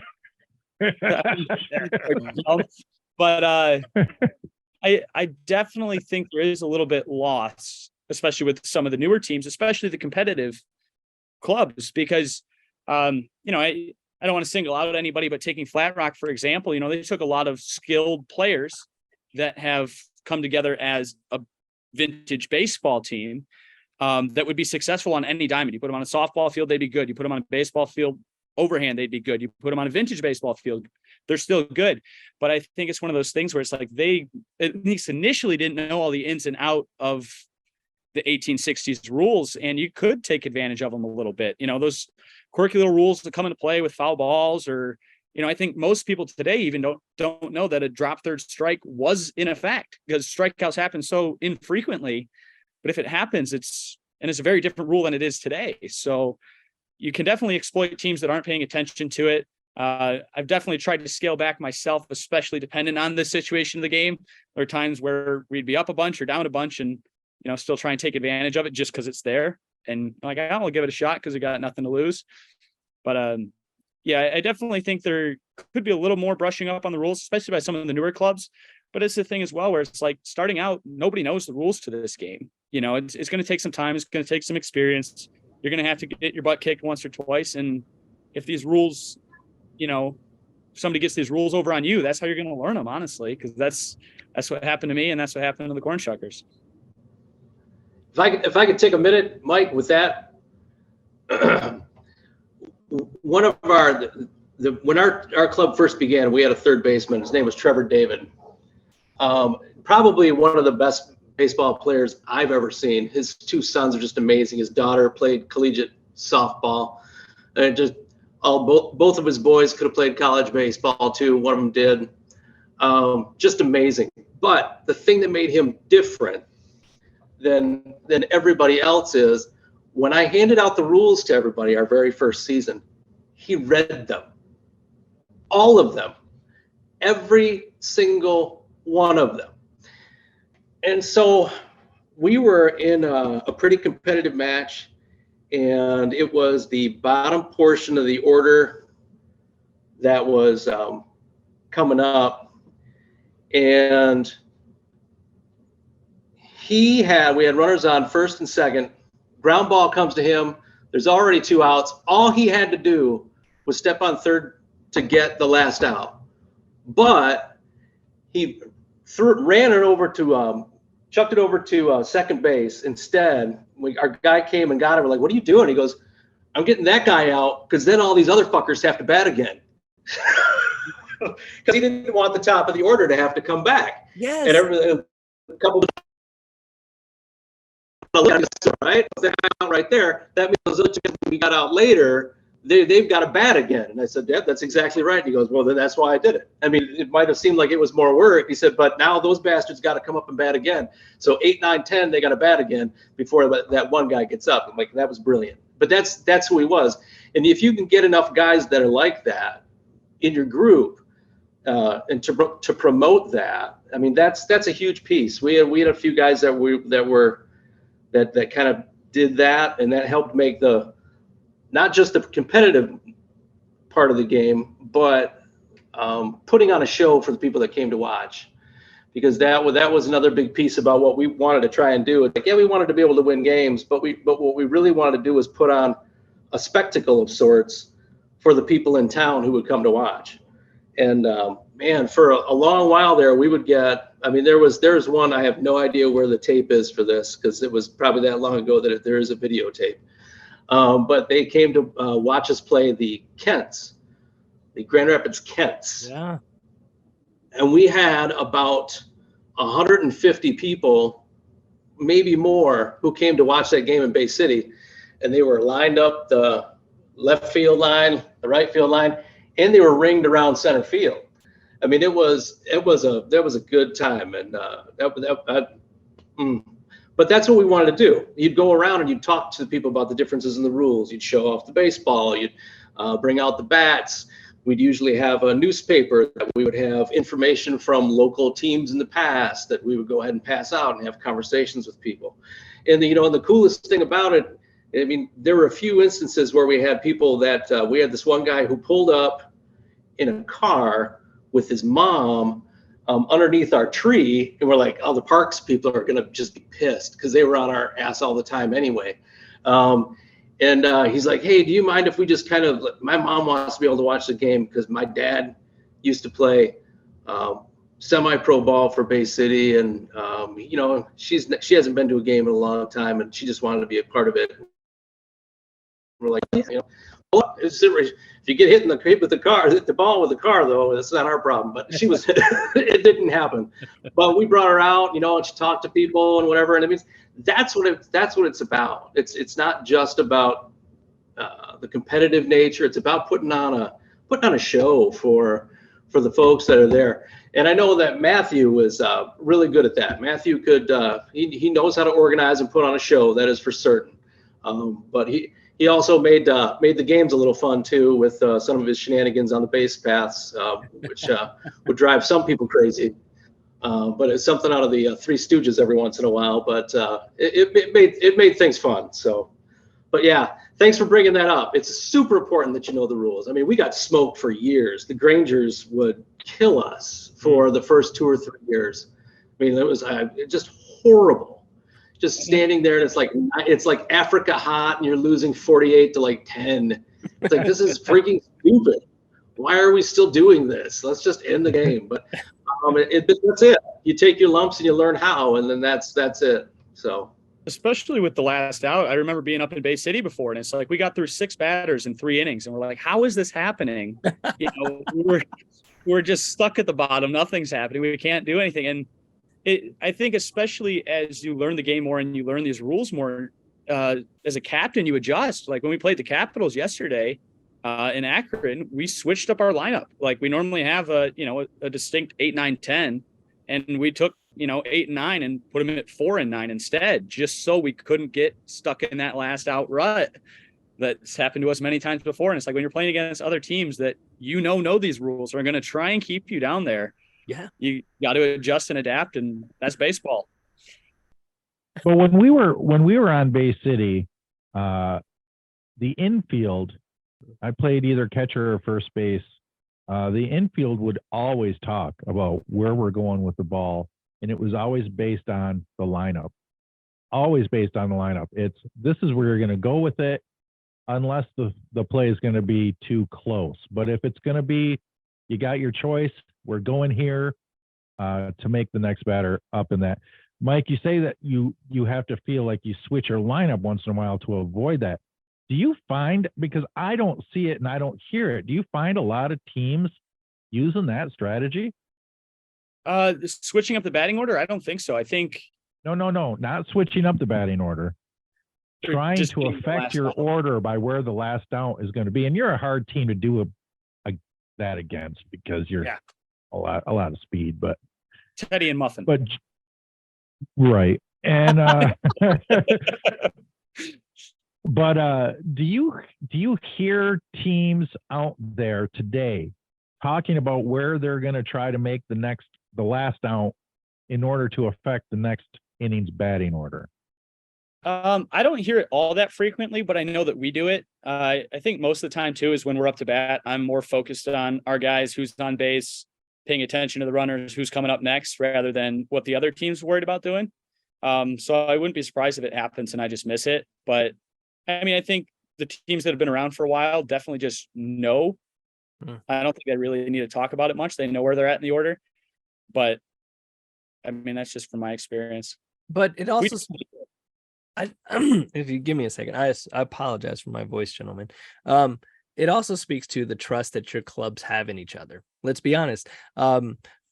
But I definitely think there is a little bit lost, especially with some of the newer teams, especially the competitive clubs, because I don't want to single out anybody, but taking Flat Rock, for example, they took a lot of skilled players that have come together as a vintage baseball team that would be successful on any diamond. You put them on a softball field, they'd be good. You put them on a baseball field overhand, they'd be good. You put them on a vintage baseball field, they're still good. But I think it's one of those things where it's like they at least initially didn't know all the ins and out of the 1860s rules, and you could take advantage of them a little bit. Those quirky little rules that come into play with foul balls, or I think most people today even don't know that a drop third strike was in effect, because strikeouts happen so infrequently. But if it happens, it's a very different rule than it is today. So you can definitely exploit teams that aren't paying attention to it. I've definitely tried to scale back myself, especially depending on the situation of the game. There are times where we'd be up a bunch or down a bunch and, still try and take advantage of it just because it's there. And like, I'll give it a shot because we got nothing to lose. But yeah, I definitely think there could be a little more brushing up on the rules, especially by some of the newer clubs. But it's the thing as well, where it's like starting out, nobody knows the rules to this game. It's going to take some time. It's going to take some experience. You're going to have to get your butt kicked once or twice. And if these rules, somebody gets these rules over on you, that's how you're going to learn them, honestly, because that's what happened to me, and that's what happened to the Corn Shuckers. If I could take a minute, Mike, with that, one of when our club first began, we had a third baseman. His name was Trevor David. Probably one of the best baseball players I've ever seen. His 2 sons are just amazing. His daughter played collegiate softball, and both of his boys could have played college baseball too. One of them did. Just amazing. But the thing that made him different than everybody else when I handed out the rules to everybody our very first season, he read them, all of them, every single one of them. And so we were in a pretty competitive match, and it was the bottom portion of the order that was coming up. And we had runners on first and second. Ground ball comes to him. There's already 2 outs. All he had to do was step on third to get the last out. But he ran it over to chucked it over to second base instead. Our guy came and got him. We're like, what are you doing? He goes, I'm getting that guy out because then all these other fuckers have to bat again. Because he didn't want the top of the order to have to come back. Yes. And a couple of right? That guy out right there. That means those other 2 guys we got out later, they've got to bat again. And I said, yeah, that's exactly right. And he goes, well, then that's why I did it. I mean, it might have seemed like it was more work. He said, but now those bastards got to come up and bat again. So 8, 9, 10, they got to bat again before that one guy gets up. I'm like, that was brilliant. But that's who he was. And if you can get enough guys that are like that in your group, and to promote that, I mean, that's a huge piece. We had a few guys that kind of did that, and that helped make not just the competitive part of the game, but putting on a show for the people that came to watch, because that was another big piece about what we wanted to try and do. It's like, yeah, we wanted to be able to win games, but what we really wanted to do was put on a spectacle of sorts for the people in town who would come to watch. And man, for a long while there, we would get, I mean, there's one, I have no idea where the tape is for this, because it was probably that long ago that there is a videotape. But they came to watch us play the Kents, the Grand Rapids Kents. Yeah. And we had about 150 people, maybe more, who came to watch that game in Bay City. And they were lined up the left field line, the right field line, and they were ringed around center field. I mean, that was a good time. And but that's what we wanted to do. You'd go around and you'd talk to the people about the differences in the rules. You'd show off the baseball. You'd bring out the bats. We'd usually have a newspaper that we would have information from local teams in the past that we would go ahead and pass out and have conversations with people. And and the coolest thing about it, I mean, there were a few instances where we had people that we had this one guy who pulled up in a car with his mom underneath our tree, and we're like, oh, the parks people are gonna just be pissed because they were on our ass all the time anyway. And he's like, hey, do you mind if we just my mom wants to be able to watch the game because my dad used to play semi-pro ball for Bay City, and she hasn't been to a game in a long time, and she just wanted to be a part of it. We're like, well, if you get hit with the ball with the car, though, that's not our problem. But it didn't happen. But we brought her out, and she talked to people and whatever. And I mean, that's what it's about. It's not just about the competitive nature. It's about putting on a show for the folks that are there. And I know that Matthew was really good at that. Matthew could he knows how to organize and put on a show. That is for certain. But he also made the games a little fun too with some of his shenanigans on the base paths, which would drive some people crazy. But it's something out of the Three Stooges every once in a while. But it made things fun. So, but yeah, thanks for bringing that up. It's super important that you know the rules. I mean, we got smoked for years. The Grangers would kill us for the first 2 or 3 years. I mean, it was just horrible. Just standing there, and it's like Africa hot, and you're losing 48 to 10. It's like, this is freaking stupid. Why are we still doing this? Let's just end the game. But that's it. You take your lumps and you learn how, and then that's it. So, especially with the last out, I remember being up in Bay City before, and it's like we got through 6 batters in 3 innings, and we're like, how is this happening? We're just stuck at the bottom. Nothing's happening. We can't do anything. And I think especially as you learn the game more and you learn these rules more, as a captain, you adjust. Like when we played the Capitals yesterday in Akron, we switched up our lineup. Like we normally have a distinct 8, 9, 10, and we took 8 and 9 and put them at 4 and 9 instead, just so we couldn't get stuck in that last out rut that's happened to us many times before. And it's like when you're playing against other teams that know these rules are going to try and keep you down there. Yeah. You got to adjust and adapt, and that's baseball. But when we were on Bay City, the infield, I played either catcher or first base. The infield would always talk about where we're going with the ball, and it was always based on the lineup. Always based on the lineup. This is where you're going to go with it, unless the play is going to be too close. But if it's going to be, you got your choice. We're going here to make the next batter up in that. Mike, you say that you have to feel like you switch your lineup once in a while to avoid that. Do you find, because I don't see it and I don't hear it, do you find a lot of teams using that strategy? Switching up the batting order? I don't think so. I think No, not switching up the batting order. Trying just to being the affect last your out. order by where the last out is going to be, and you're a hard team to do that against because you're a lot of speed. But Teddy and Muffin. But right, and but do you hear teams out there today talking about where they're going to try to make the last out in order to affect the next inning's batting order? I don't hear it all that frequently, but I know that we do it. I think most of the time too is when we're up to bat, I'm more focused on our guys, who's on base, paying attention to the runners, who's coming up next, rather than what the other team's worried about doing. So I wouldn't be surprised if it happens and I just miss it. But I mean, I think the teams that have been around for a while definitely just know. I don't think they really need to talk about it much. They know where they're at in the order. But I mean, that's just from my experience. But it also, if you give me a second, I apologize for my voice, gentlemen. It also speaks to the trust that your clubs have in each other. Let's be honest.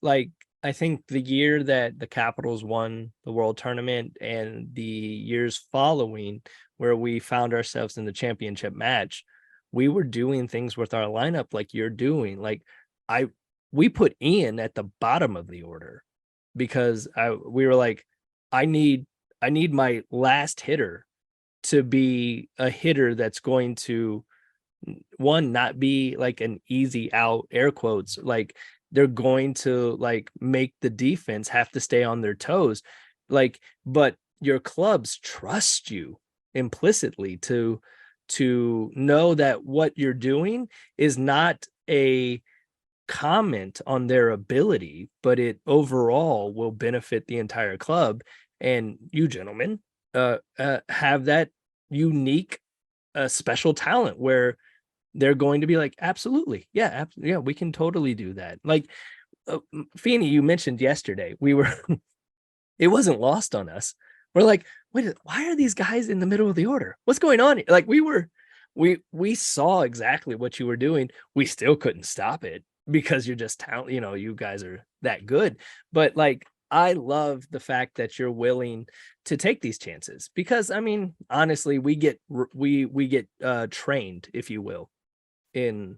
Like, I think the year that the Capitals won the World Tournament and the years following, where we found ourselves in the championship match, we were doing things with our lineup like you're doing. Like, we put Ian at the bottom of the order because we were like, I need my last hitter to be a hitter that's going to, one, not be like an easy out, air quotes, like they're going to like make the defense have to stay on their toes. Like, but your clubs trust you implicitly to know that what you're doing is not a comment on their ability, but it overall will benefit the entire club. And you gentlemen have that unique special talent where they're going to be like, absolutely, yeah, we can totally do that. Like Fini, you mentioned yesterday, it wasn't lost on us. We're like, wait, why are these guys in the middle of the order? What's going on here? Like we saw exactly what you were doing. We still couldn't stop it because you're just talent. You guys are that good. But like, I love the fact that you're willing to take these chances because, I mean, honestly, we get trained, if you will, in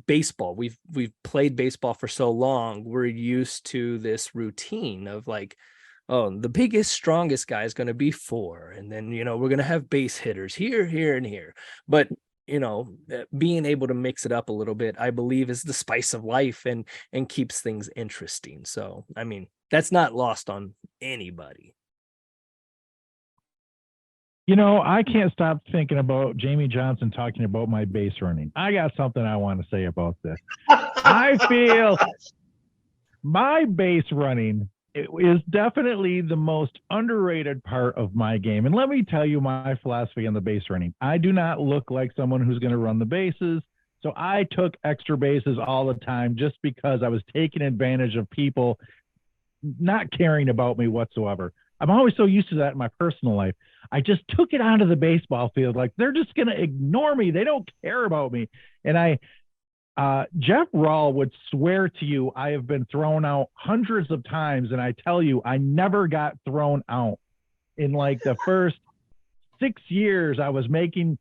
baseball. We've played baseball for so long. We're used to this routine of like, oh, the biggest, strongest guy is going to be 4. And then, we're going to have base hitters here, and here. But, being able to mix it up a little bit, I believe, is the spice of life and keeps things interesting. So, I mean, that's not lost on anybody. I can't stop thinking about Jayme Johnson talking about my base running. I got something I want to say about this. I feel my base running is definitely the most underrated part of my game. And let me tell you my philosophy on the base running. I do not look like someone who's going to run the bases. So I took extra bases all the time just because I was taking advantage of people not caring about me whatsoever. I'm always so used to that in my personal life. I just took it onto the baseball field. Like, they're just going to ignore me. They don't care about me. And Jeff Rawl would swear to you I have been thrown out hundreds of times, and I tell you I never got thrown out. In like the first 6 years, I was making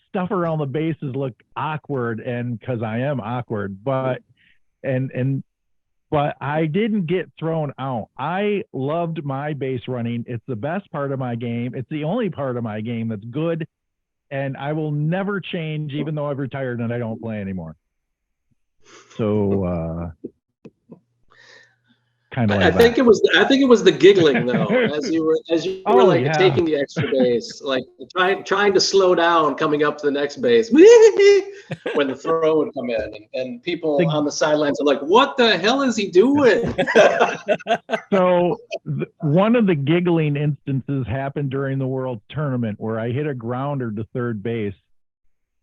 stuff around the bases look awkward, and because I am awkward, but and but I didn't get thrown out. I loved my base running. It's the best part of my game. It's the only part of my game that's good, and I will never change, even though I've retired and I don't play anymore. So, kind of like I that. think it was the giggling though, as you were Oh, like yeah. taking the extra base, like trying to slow down coming up to the next base when the throw would come in, and people on the sidelines are like, "What the hell is he doing?" So one of the giggling instances happened during the World Tournament where I hit a grounder to third base.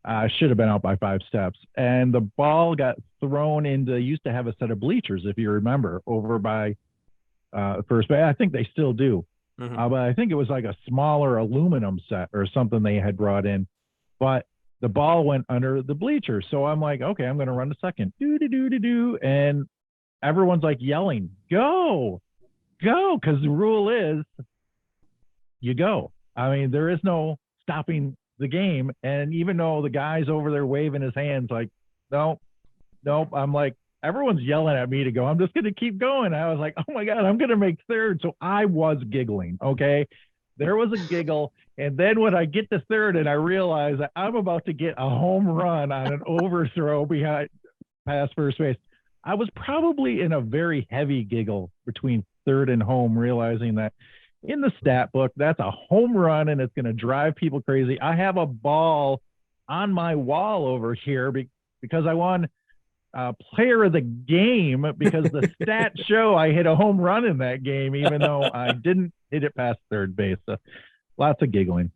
I should have been out by 5 steps, and the ball got thrown into. Used to have a set of bleachers, if you remember, over by first base. I think they still do, but I think it was like a smaller aluminum set or something they had brought in. But the ball went under the bleachers, so I'm like, okay, I'm going to run to second, do, and everyone's like yelling, "Go, go!" Because the rule is you go. I mean, there is no stopping the game. And even though the guy's over there waving his hands, like, no, nope. I'm like, everyone's yelling at me to go. I'm just going to keep going. I was like, oh my God, I'm going to make third. So I was giggling. Okay. There was a giggle. And then when I get to third and I realize that I'm about to get a home run on an overthrow behind past first base, I was probably in a very heavy giggle between third and home, realizing that in the stat book, that's a home run and it's going to drive people crazy. I have a ball on my wall over here because I won player of the game because the stats show I hit a home run in that game, even though I didn't hit it past third base. So lots of giggling.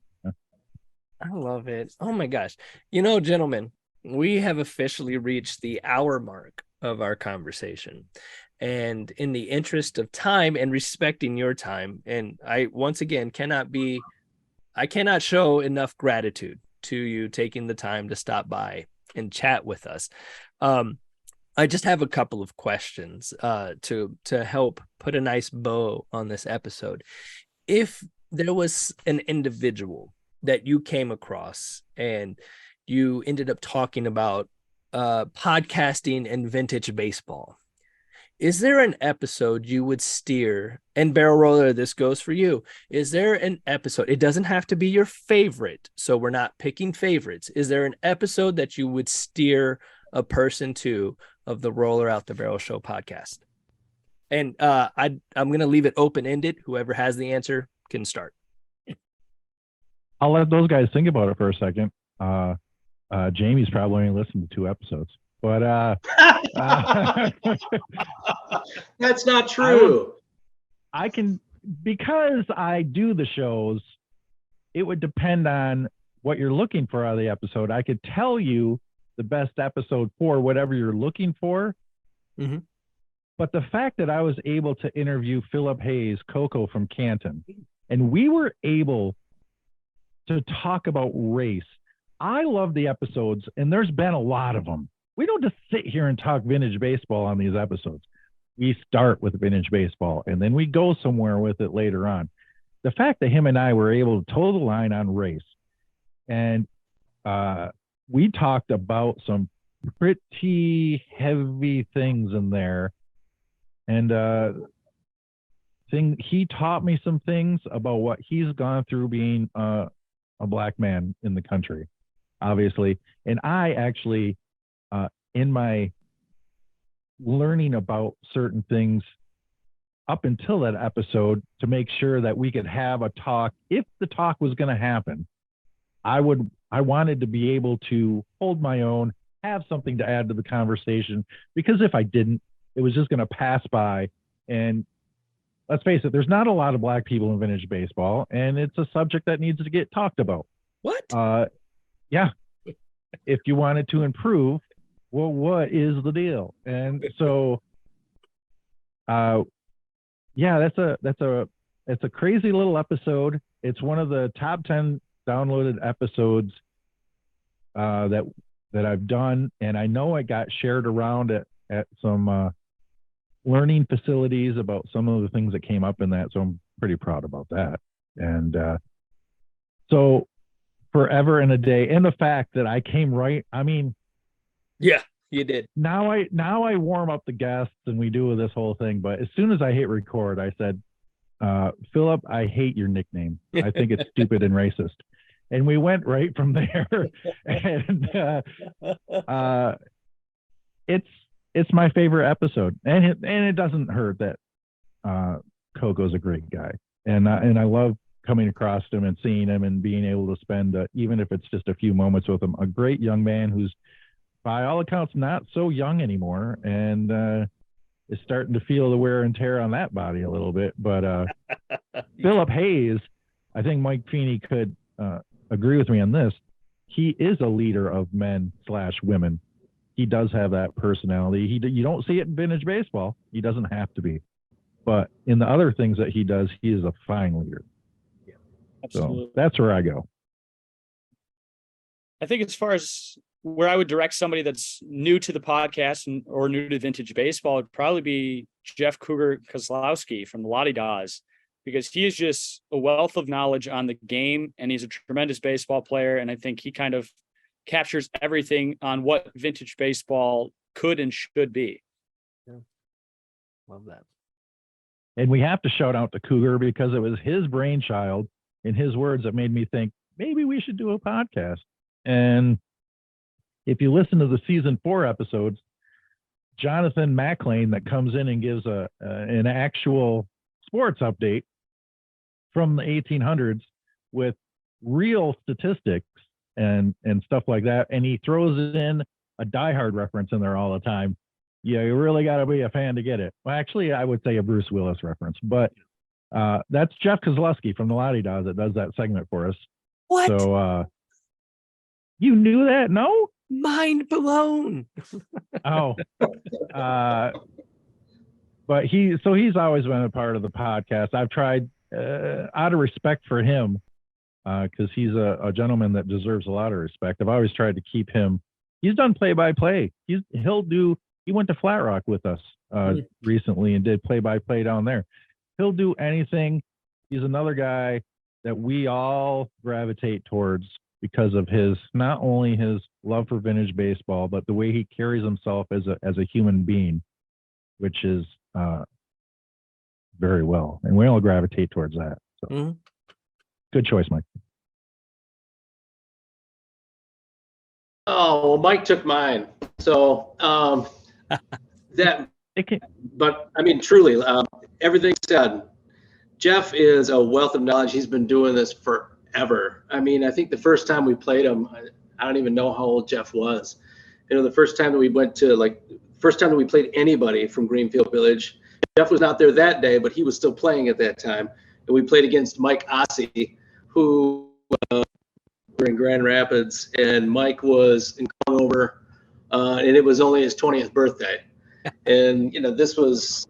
I love it. Oh my gosh. You know, gentlemen, we have officially reached the hour mark of our conversation. And in the interest of time and respecting your time, and I once again I cannot show enough gratitude to you taking the time to stop by and chat with us. I just have a couple of questions to help put a nice bow on this episode. If there was an individual that you came across and you ended up talking about podcasting and vintage baseball, is there an episode you would steer? And Barrel Roller, this goes for you. Is there an episode? It doesn't have to be your favorite, so we're not picking favorites. Is there an episode that you would steer a person to of the Roller Out the Barrel Show podcast? And I'm going to leave it open-ended. Whoever has the answer can start. I'll let those guys think about it for a second. Jamie's probably only listened to 2 episodes. But that's not true. I can, because I do the shows, it would depend on what you're looking for out of the episode. I could tell you the best episode for whatever you're looking for. Mm-hmm. But the fact that I was able to interview Philip Hayes, Coco from Canton, and we were able to talk about race. I love the episodes, and there's been a lot of them. We don't just sit here and talk vintage baseball on these episodes. We start with vintage baseball, and then we go somewhere with it later on. The fact that him and I were able to toe the line on race, and we talked about some pretty heavy things in there, and he taught me some things about what he's gone through being a black man in the country, obviously. And I actually, in my learning about certain things up until that episode, to make sure that we could have a talk, if the talk was going to happen, I wanted to be able to hold my own, have something to add to the conversation, because if I didn't, it was just going to pass by. And let's face it, there's not a lot of black people in vintage baseball, and it's a subject that needs to get talked about. What? Yeah. If you wanted to improve, well, what is the deal? And so, yeah, it's a crazy little episode. It's one of the top 10 downloaded episodes that I've done, and I know it got shared around at some learning facilities about some of the things that came up in that. So I'm pretty proud about that. And so forever and a day, and the fact that I came right. I mean, yeah, You did. Now I warm up the guests and we do this whole thing. But as soon as I hit record, I said, Philip, I hate your nickname. I think it's stupid and racist. And we went right from there. And it's my favorite episode. And it doesn't hurt that Coco's a great guy. And I love coming across him and seeing him and being able to spend, even if it's just a few moments with him, a great young man who's, by all accounts, not so young anymore, and is starting to feel the wear and tear on that body a little bit. But Philip Hayes, I think Mike Fini could agree with me on this. He is a leader of men/women. He does have that personality. You don't see it in vintage baseball. He doesn't have to be. But in the other things that he does, he is a fine leader. Yeah, absolutely. So that's where I go. I think as far as where I would direct somebody that's new to the podcast or new to vintage baseball would probably be Jeff Cougar Kozlowski from the Lottie Daws, because he is just a wealth of knowledge on the game, and he's a tremendous baseball player. And I think he kind of captures everything on what vintage baseball could and should be. Yeah. Love that. And we have to shout out to Cougar because it was his brainchild, in his words, that made me think maybe we should do a podcast. And if you listen to the season 4 episodes, Jonathan McLean that comes in and gives an actual sports update from the 1800s with real statistics and stuff like that. And he throws in a Die Hard reference in there all the time. Yeah, you really got to be a fan to get it. Well, actually, I would say a Bruce Willis reference, but that's Jeff Kozlowski from the Lottie Daws that does that segment for us. What? So you knew that? No? Mind blown. Oh, but he's always been a part of the podcast. I've tried out of respect for him, because he's a gentleman that deserves a lot of respect. I've always tried to keep him. He's done play-by-play. He went to Flat Rock with us recently and did play-by-play down there. He'll do anything. He's another guy that we all gravitate towards because of not only his love for vintage baseball, but the way he carries himself as a human being, which is very well. And we all gravitate towards that. So Good choice, Mike. Oh, well, Mike took mine. So but I mean, truly, everything said, Jeff is a wealth of knowledge. He's been doing this forever. I mean, I think the first time we played him, I don't even know how old Jeff was. The first time that we played anybody from Greenfield Village, Jeff was not there that day, but he was still playing at that time. And we played against Mike Ossie, who were in Grand Rapids, and Mike was in over, and it was only his 20th birthday. And, this was,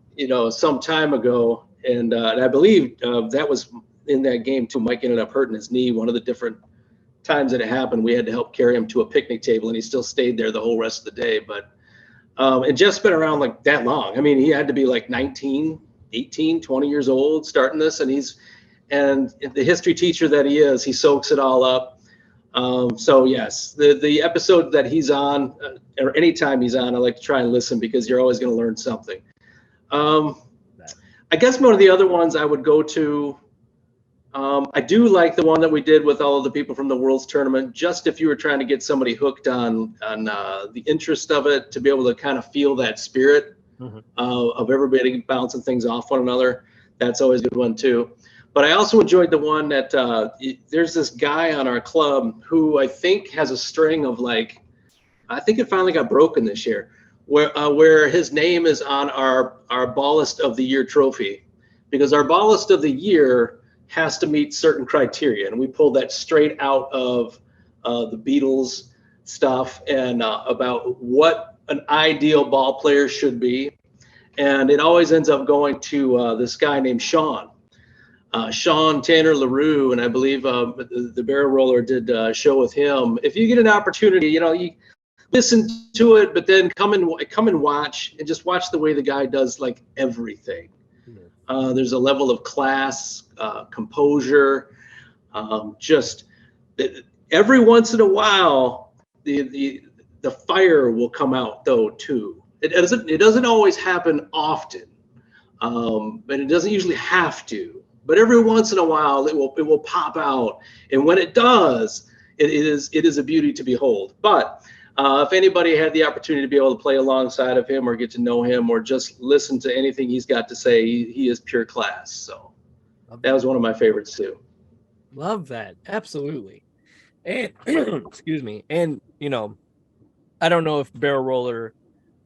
some time ago. And I believe that was in that game too. Mike ended up hurting his knee. One of the different times that it happened, we had to help carry him to a picnic table, and he still stayed there the whole rest of the day. But and Jeff's been around like that long. I mean, he had to be like 19, 18, 20 years old starting this, and the history teacher that he is, he soaks it all up. So yes, the episode that he's on, or anytime he's on, I like to try and listen because you're always going to learn something. I guess one of the other ones I would go to, I do like the one that we did with all of the people from the World's Tournament, just if you were trying to get somebody hooked on the interest of it, to be able to kind of feel that spirit of everybody bouncing things off one another. That's always a good one too. But I also enjoyed the one that there's this guy on our club who I think has a string of I think it finally got broken this year, where his name is on our Ballist of the Year trophy, because our Ballist of the Year has to meet certain criteria. And we pulled that straight out of the Beatles stuff and about what an ideal ball player should be. And it always ends up going to this guy named Sean Tanner LaRue. And I believe the Barrel Roller did a show with him. If you get an opportunity, you listen to it, but then come and watch and just watch the way the guy does everything. There's a level of class, composure, just every once in a while, the the fire will come out though too. It doesn't always happen often, and it doesn't usually have to. But every once in a while, it will pop out, and when it does, it is a beauty to behold. But if anybody had the opportunity to be able to play alongside of him, or get to know him, or just listen to anything he's got to say, he is pure class. So that was one of my favorites too. Love that. Absolutely. And excuse me. And I don't know if Barrel Roller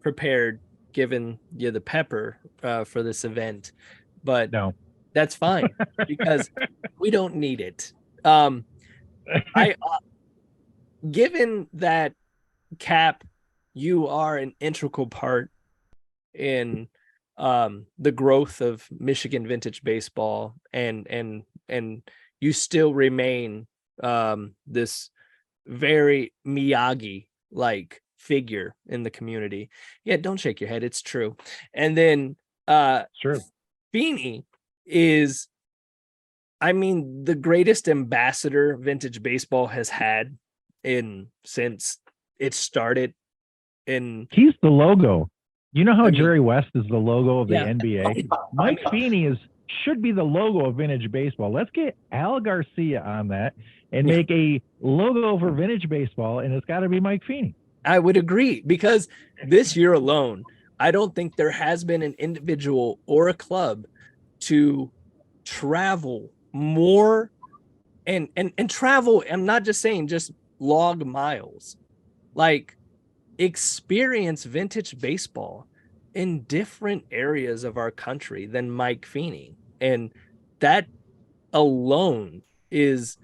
prepared given you the pepper for this event, but No. that's fine because we don't need it. I given that, Cap, you are an integral part in the growth of Michigan vintage baseball, and you still remain this very Miyagi like figure in the community. Yeah, don't shake your head, it's true. And then Sure. Fini is, I mean, the greatest ambassador vintage baseball has had since it started. He's the logo. You know how I mean, Jerry West is the logo of the yeah. NBA? Mike Feeney should be the logo of vintage baseball. Let's get Al Garcia on that and make a logo for vintage baseball, and it's got to be Mike Feeney. I would agree, because this year alone, I don't think there has been an individual or a club to travel more and travel. I'm not just saying just log miles, like experience vintage baseball in different areas of our country than Mike Feeney. And that alone is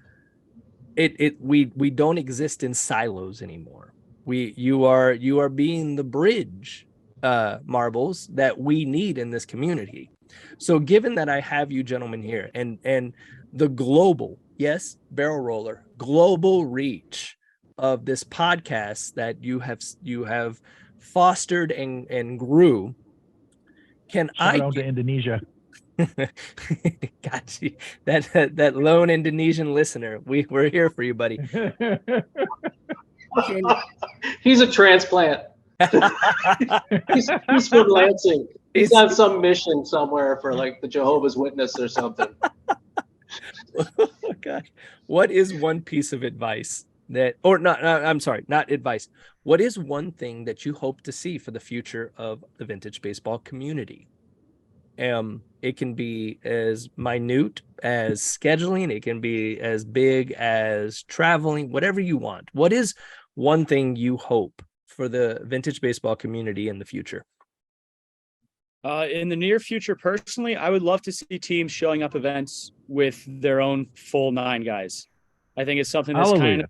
we don't exist in silos anymore. You are being the bridge, Marbles, that we need in this community. So given that I have you gentlemen here, and the global, yes, Barrel Roller, global reach of this podcast that you have fostered and grew, can Shout out to Indonesia. Got you. That lone Indonesian listener. We're here for you, buddy. He's a transplant. he's from Lansing. He's on some mission somewhere for like the Jehovah's Witness or something. Oh gosh. What is one piece of advice I'm sorry, not advice. What is one thing that you hope to see for the future of the vintage baseball community? It can be as minute as scheduling. It can be as big as traveling, whatever you want. What is one thing you hope for the vintage baseball community in the future? In the near future, personally, I would love to see teams showing up events with their own full 9 guys. I think it's something that's kind of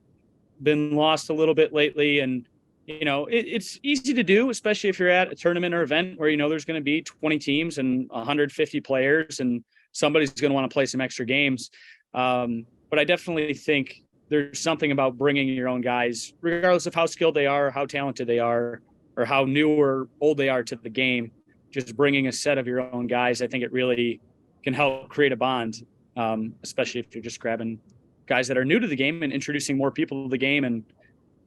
been lost a little bit lately. And, it's easy to do, especially if you're at a tournament or event where, there's going to be 20 teams and 150 players and somebody's going to want to play some extra games. But I definitely think there's something about bringing your own guys, regardless of how skilled they are, how talented they are, or how new or old they are to the game. Just bringing a set of your own guys, I think it really can help create a bond, especially if you're just grabbing guys that are new to the game and introducing more people to the game. And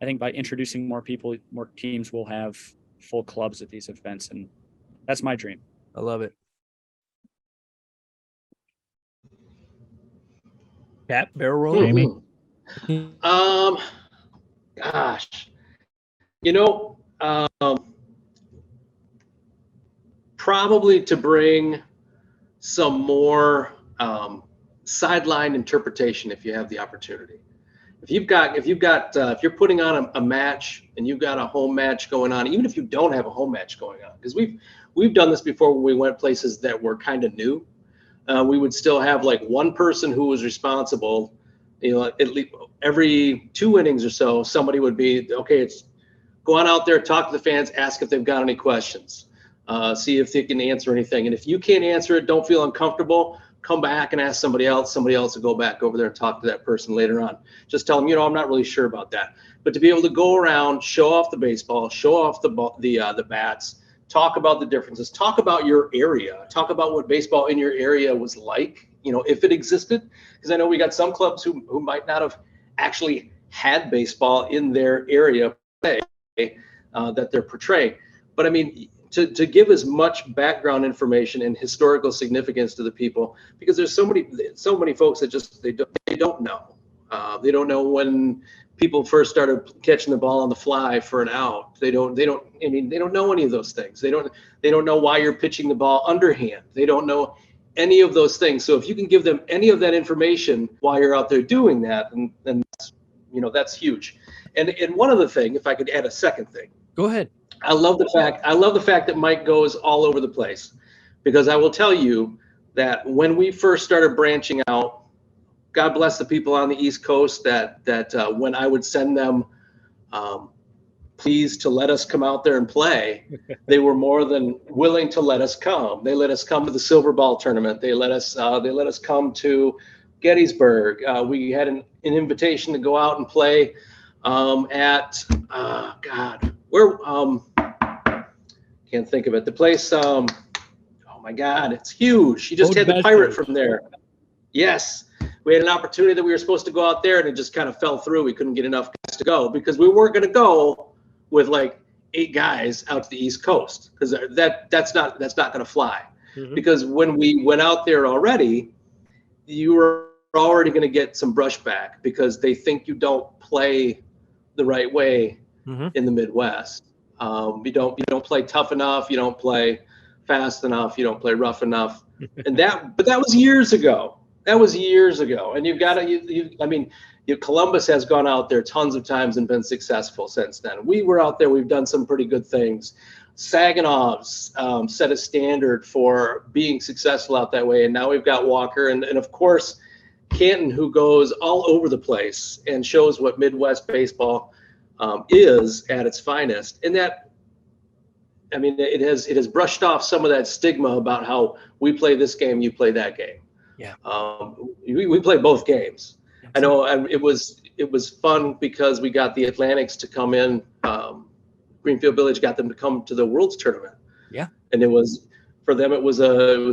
I think by introducing more people, more teams will have full clubs at these events. And that's my dream. I love it. Cap, Barrel Roller. Jayme? Gosh, probably to bring some more sideline interpretation if you have the opportunity. If you're putting on a match and you've got a home match going on, even if you don't have a home match going on, because we've done this before when we went places that were kind of new. We would still have like one person who was responsible. At least every 2 innings or so, somebody would be, okay, it's go on out there, talk to the fans, ask if they've got any questions, see if they can answer anything. And if you can't answer it, don't feel uncomfortable, come back and ask somebody else. Somebody else will go back over there and talk to that person later on. Just tell them, I'm not really sure about that. But to be able to go around, show off the baseball, show off the bats, talk about the differences, talk about your area, talk about what baseball in your area was like, if it existed. Because I know we got some clubs who might not have actually had baseball in their area, that they're portraying. But I mean, to give as much background information and historical significance to the people, because there's so many folks that just they don't know. They don't know when people first started catching the ball on the fly for an out. They don't know any of those things. They don't know why you're pitching the ball underhand. They don't know any of those things. So if you can give them any of that information while you're out there doing that, then that's huge. And one other thing, if I could add a second thing. Go ahead. I love the fact that Mike goes all over the place, because I will tell you that when we first started branching out, God bless the people on the East Coast that when I would send them pleas to let us come out there and play, they were more than willing to let us come. They let us come to the Silver Ball tournament. They let us come to Gettysburg. We had an invitation to go out and play at where can't think of it. The place, oh my God, it's huge. He just had the Pirate from there. Yes. We had an opportunity that we were supposed to go out there, and it just kind of fell through. We couldn't get enough guys to go because we weren't going to go with like 8 guys out to the East Coast, because that's not going to fly. Mm-hmm. Because when we went out there already, you were already going to get some brushback because they think you don't play the right way in the Midwest. You don't play tough enough. You don't play fast enough. You don't play rough enough. But that was years ago. That was years ago. And you've got to, Columbus has gone out there tons of times and been successful since then. We were out there. We've done some pretty good things. Saginaw's set a standard for being successful out that way. And now we've got Walker and of course, Canton, who goes all over the place and shows what Midwest baseball is at its finest. And that, it has brushed off some of that stigma about how we play this game, you play that game. Yeah. We play both games. I know it was fun because we got the Atlantics to come in. Greenfield Village got them to come to the World's Tournament. Yeah. And it was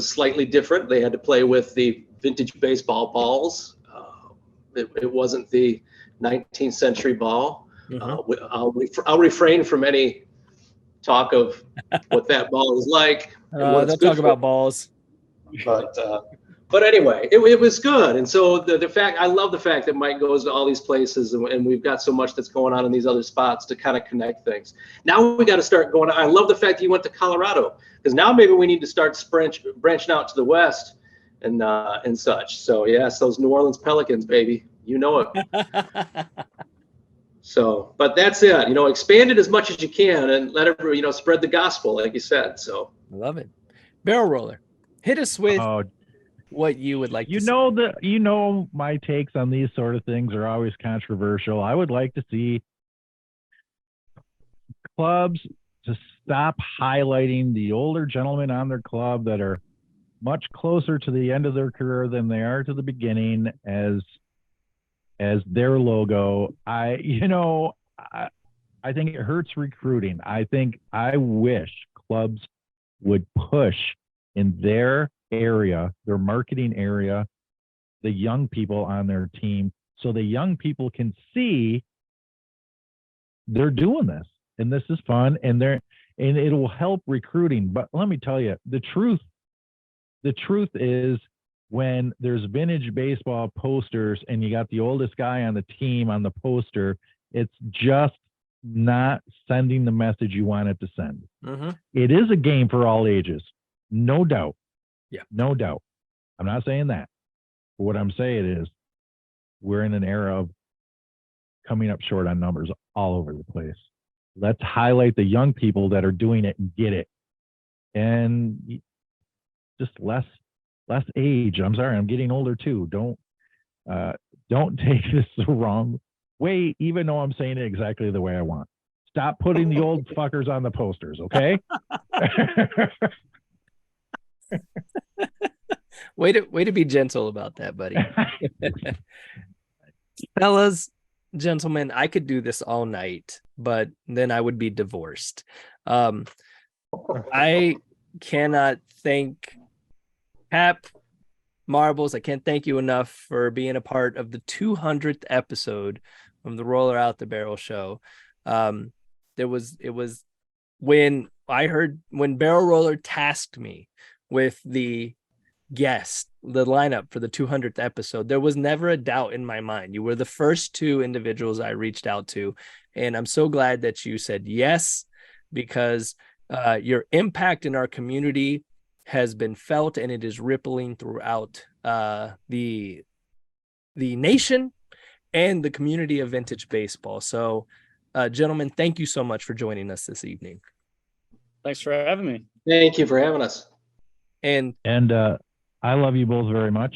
slightly different. They had to play with the vintage baseball balls. It wasn't the 19th century ball. Mm-hmm. I'll refrain from any talk of what that ball is like. They'll talk about balls. But anyway, it was good. And so I love the fact that Mike goes to all these places and we've got so much that's going on in these other spots to kind of connect things. Now we got to start going. I love the fact he went to Colorado, because now maybe we need to start branching out to the West and such. So yes, those New Orleans Pelicans, baby, you know it. So, but that's it, expand it as much as you can and let everybody, spread the gospel, like you said. So I love it. Barrel roller, hit us with what you would like to my takes on these sort of things are always controversial. I would like to see clubs to stop highlighting the older gentlemen on their club that are much closer to the end of their career than they are to the beginning as their logo. I think it hurts recruiting. I wish clubs would push in their area, their marketing area, the young people on their team, so the young people can see they're doing this and this is fun and it will help recruiting. But let me tell you, the truth is, when there's vintage baseball posters and you got the oldest guy on the team on the poster, it's just not sending the message you want it to send. Mm-hmm. It is a game for all ages, no doubt. Yeah, no doubt. I'm not saying that. But what I'm saying is we're in an era of coming up short on numbers all over the place. Let's highlight the young people that are doing it and get it. And just less age. I'm sorry, I'm getting older too. Don't take this the wrong way, even though I'm saying it exactly the way I want. Stop putting the old fuckers on the posters, okay? Way to be gentle about that, buddy. Fellas, gentlemen, I could do this all night, but then I would be divorced. I cannot thank Hap Marbles. I can't thank you enough for being a part of the 200th episode from the Roller Out the Barrel show. It was when Barrel Roller tasked me with the lineup for the 200th episode, there was never a doubt in my mind. You were the first two individuals I reached out to, and I'm so glad that you said yes, because your impact in our community has been felt, and it is rippling throughout the nation and the community of vintage baseball. So, gentlemen, thank you so much for joining us this evening. Thanks for having me. Thank you for having us. And I love you both very much.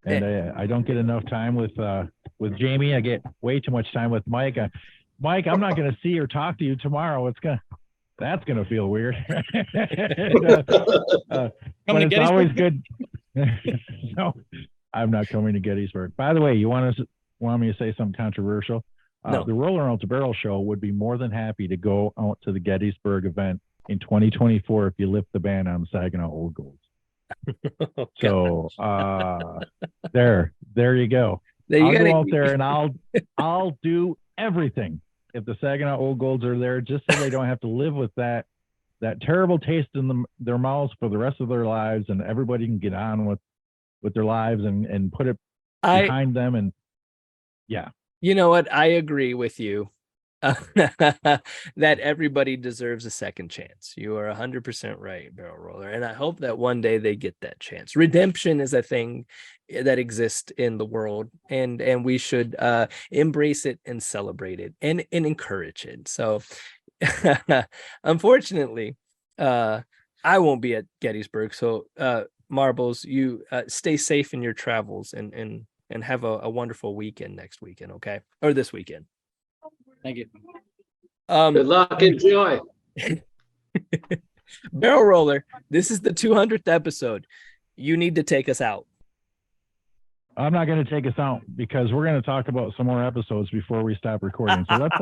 And I don't get enough time with Jayme. I get way too much time with Mike. Mike, I'm not going to see or talk to you tomorrow. That's going to feel weird. But it's always good. No, I'm not coming to Gettysburg. By the way, you want me to say something controversial? No. The Roller Out the Barrel show would be more than happy to go out to the Gettysburg event in 2024 if you lift the ban on the Saginaw Old Golds. So there you go. I'll go out there and I'll do everything if the Saginaw Old Golds are there, just so they don't have to live with that terrible taste in their mouths for the rest of their lives, and everybody can get on with their lives and put it behind them. And yeah, you know what? I agree with you that everybody deserves a second chance. You are 100% right, Barrel Roller. And I hope that one day they get that chance. Redemption is a thing that exists in the world, and we should embrace it and celebrate it and encourage it. So unfortunately, I won't be at Gettysburg. So Marbles, you stay safe in your travels and have a wonderful weekend next weekend, okay? Or this weekend. Thank you. Good luck. Enjoy. Barrel Roller, this is the 200th episode. You need to take us out. I'm not going to take us out because we're going to talk about some more episodes before we stop recording. So let's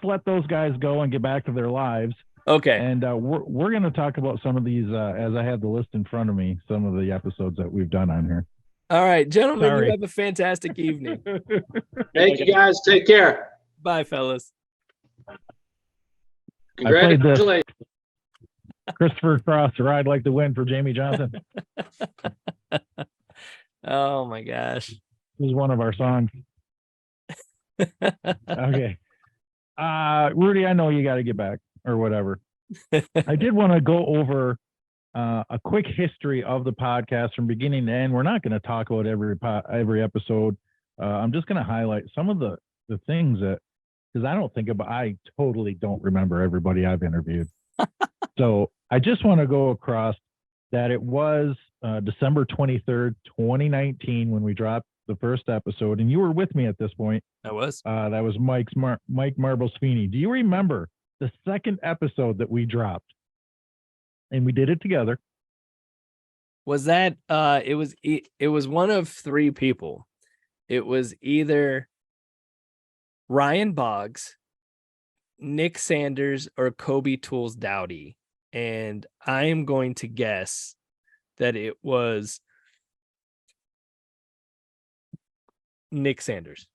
let those guys go and get back to their lives. Okay. And we're going to talk about some of these as I have the list in front of me, some of the episodes that we've done on here. All right, gentlemen, Sorry. You have a fantastic evening. Thank you, guys. Take care. Bye, fellas. Congratulations. Christopher Cross, a ride like the wind for Jayme Johnson. Oh my gosh. This is one of our songs. Okay. Rudy, I know you got to get back or whatever. I did want to go over a quick history of the podcast from beginning to end. We're not going to talk about every episode. I'm just going to highlight some of the things that, because I totally don't remember everybody I've interviewed. So I just want to go across that it was December 23rd, 2019 when we dropped the first episode, and you were with me at this point. I was. That was Mike Marbles Fini. Do you remember the second episode that we dropped? And we did it together. Was that it was one of three people. It was either Ryan Boggs, Nick Sanders, or Kobe Tools Dowdy. And I am going to guess that it was Nick Sanders.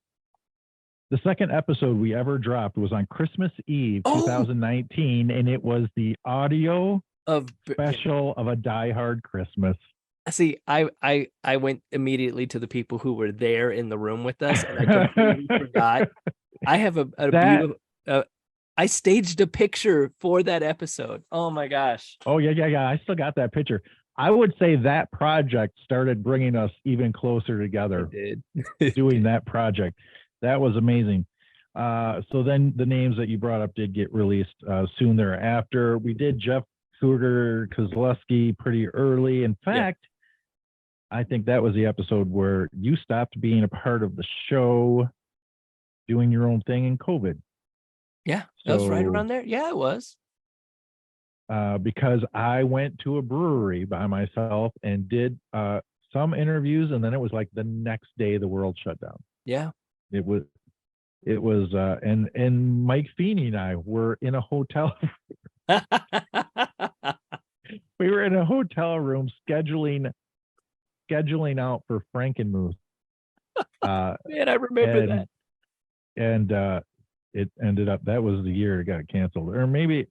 The second episode we ever dropped was on Christmas Eve, 2019, and it was the audio special of A Die Hard Christmas. See, I went immediately to the people who were there in the room with us, and I completely forgot. I have a beautiful. I staged a picture for that episode. Oh my gosh. Oh yeah. I still got that picture. I would say that project started bringing us even closer together. It did. Doing that project. That was amazing. So then the names that you brought up did get released soon thereafter. We did Jeff Cougar Kozlowski pretty early. In fact, I think that was the episode where you stopped being a part of the show, doing your own thing in COVID. Yeah, that was right around there. Yeah, it was. Because I went to a brewery by myself and did some interviews, and then it was like the next day the world shut down. Yeah. It was and Mike Fini and I were in a hotel. We were in a hotel room scheduling out for Frankenmuth. Man, I remember that. And it ended up, that was the year it got canceled. Or maybe,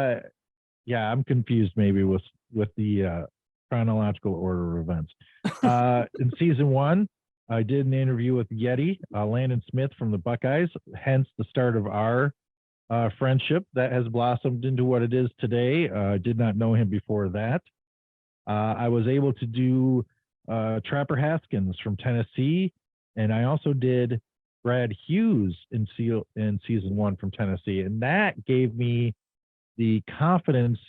I'm confused maybe with the chronological order of events. In season 1, I did an interview with Yeti, Landon Smith from the Buckeyes, hence the start of our friendship that has blossomed into what it is today. Did not know him before that. I was able to do Trapper Haskins from Tennessee, and I also did Brad Hughes in season 1 from Tennessee, and that gave me the confidence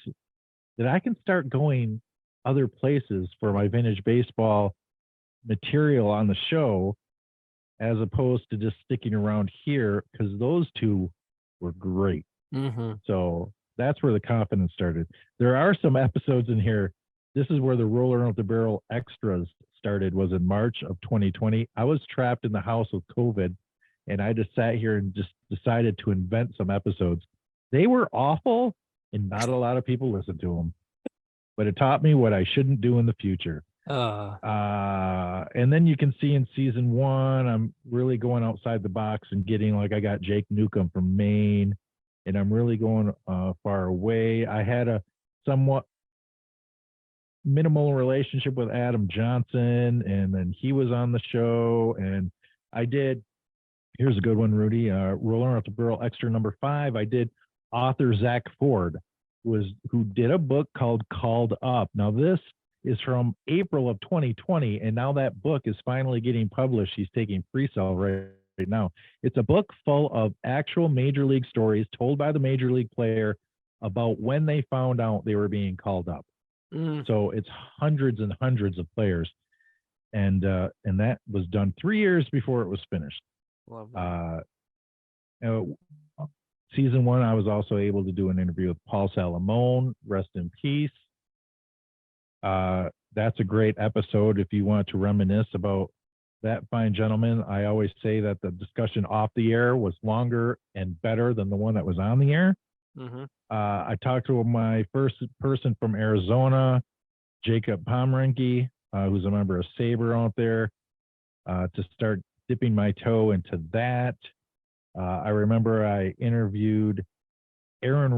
that I can start going other places for my vintage baseball material on the show, as opposed to just sticking around here, because those two were great. Mm-hmm. So that's where the confidence started. There are some episodes in here. This is where the Roller Out the Barrel extras started, was in March of 2020. I was trapped in the house with COVID, and I just sat here and just decided to invent some episodes. They were awful, and not a lot of people listened to them, but it taught me what I shouldn't do in the future. And then you can see in season 1, I'm really going outside the box and getting, like, I got Jake Newcomb from Maine, and I'm really going far away. I had a somewhat minimal relationship with Adam Johnson, and then he was on the show, and I did, here's a good one, Rudy, Roller Out the Barrel extra number 5. I did author Zach Ford, who did a book called Called Up. Now this is from April of 2020, and now that book is finally getting published. He's taking pre-sale right now. It's a book full of actual major league stories told by the major league player about when they found out they were being called up. So it's hundreds and hundreds of players, and that was done 3 years before it was finished. Season 1, I was also able to do an interview with Paul Salamone, rest in peace. That's a great episode if you want to reminisce about that fine gentleman. I always say that the discussion off the air was longer and better than the one that was on the air. Mm-hmm. I talked to my first person from Arizona, Jacob Pomeranke, who's a member of Sabre out there, to start dipping my toe into that. I remember I interviewed Aaron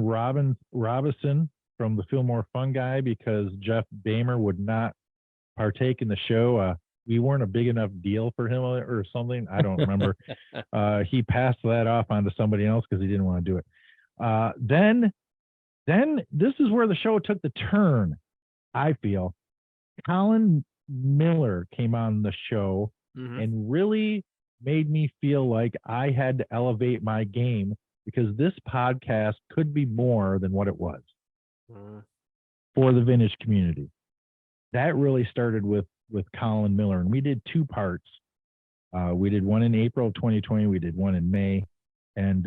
Robinson from the Fillmore Fungi because Jeff Bamer would not partake in the show. We weren't a big enough deal for him or something. I don't remember. He passed that off onto somebody else because he didn't want to do it. Then this is where the show took the turn, I feel. Colin Miller came on the show and really made me feel like I had to elevate my game, because this podcast could be more than what it was for the vintage community. That really started with Colin Miller, and we did 2 parts. We did one in April of 2020. We did one in May, and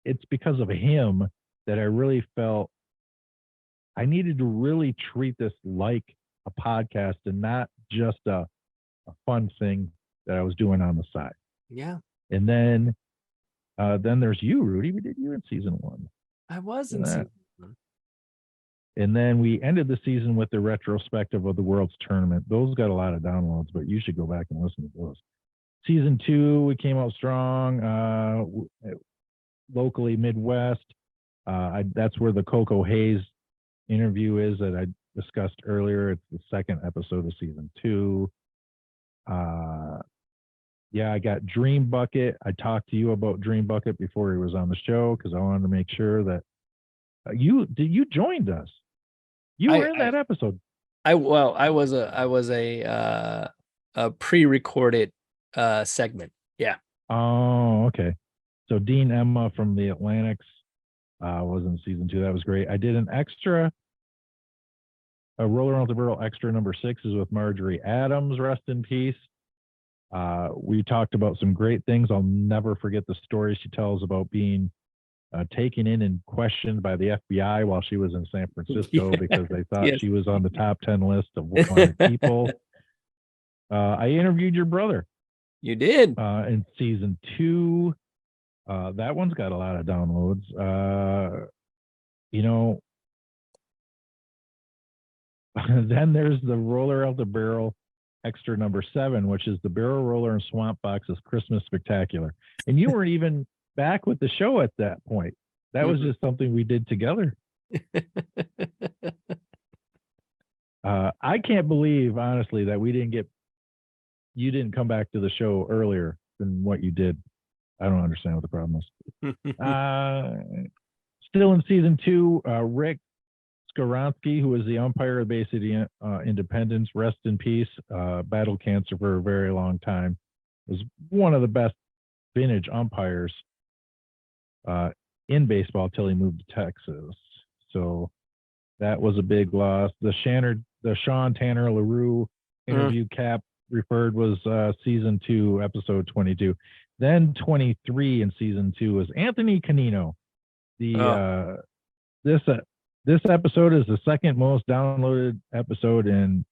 it's because of him that I really felt I needed to really treat this like a podcast and not just a fun thing that I was doing on the side. Yeah. And then there's you, Rudy. We did you in season 1. I was in season 1. And then we ended the season with the retrospective of the World's Tournament. Those got a lot of downloads, but you should go back and listen to those. Season 2, we came out strong. Locally Midwest. That's where the Coco Hayes interview is that I discussed earlier. It's the 2nd episode of season 2. I got Dream Bucket. I talked to you about Dream Bucket before he was on the show because I wanted to make sure that you joined us. You were in that episode. I was a pre-recorded segment. Yeah. Oh, okay. So Dean Emma from the Atlantics was in season 2. That was great. I did an extra, a Roller Out the Barrel extra number 6 is with Marjorie Adams, rest in peace. We talked about some great things. I'll never forget the story she tells about being taken in and questioned by the FBI while she was in San Francisco because they thought she was on the top 10 list of wanted people. I interviewed your brother. You did. In season 2. That one's got a lot of downloads. Then there's the Roller Out the Barrel extra number 7, which is the Barrel Roller and Swamp Fox's Christmas Spectacular. And you weren't even back with the show at that point. That was just something we did together. I can't believe, honestly, that you didn't come back to the show earlier than what you did. I don't understand what the problem is. Still in season 2, Rick Skoronsky, who was the umpire of Bay City Independence, rest in peace, battled cancer for a very long time, was one of the best vintage umpires in baseball till he moved to Texas. So that was a big loss. The Sean Tanner LaRue interview Cap referred was season 2, episode 22. Then 23 in season 2 was Anthony Canino. This episode is the second most downloaded episode in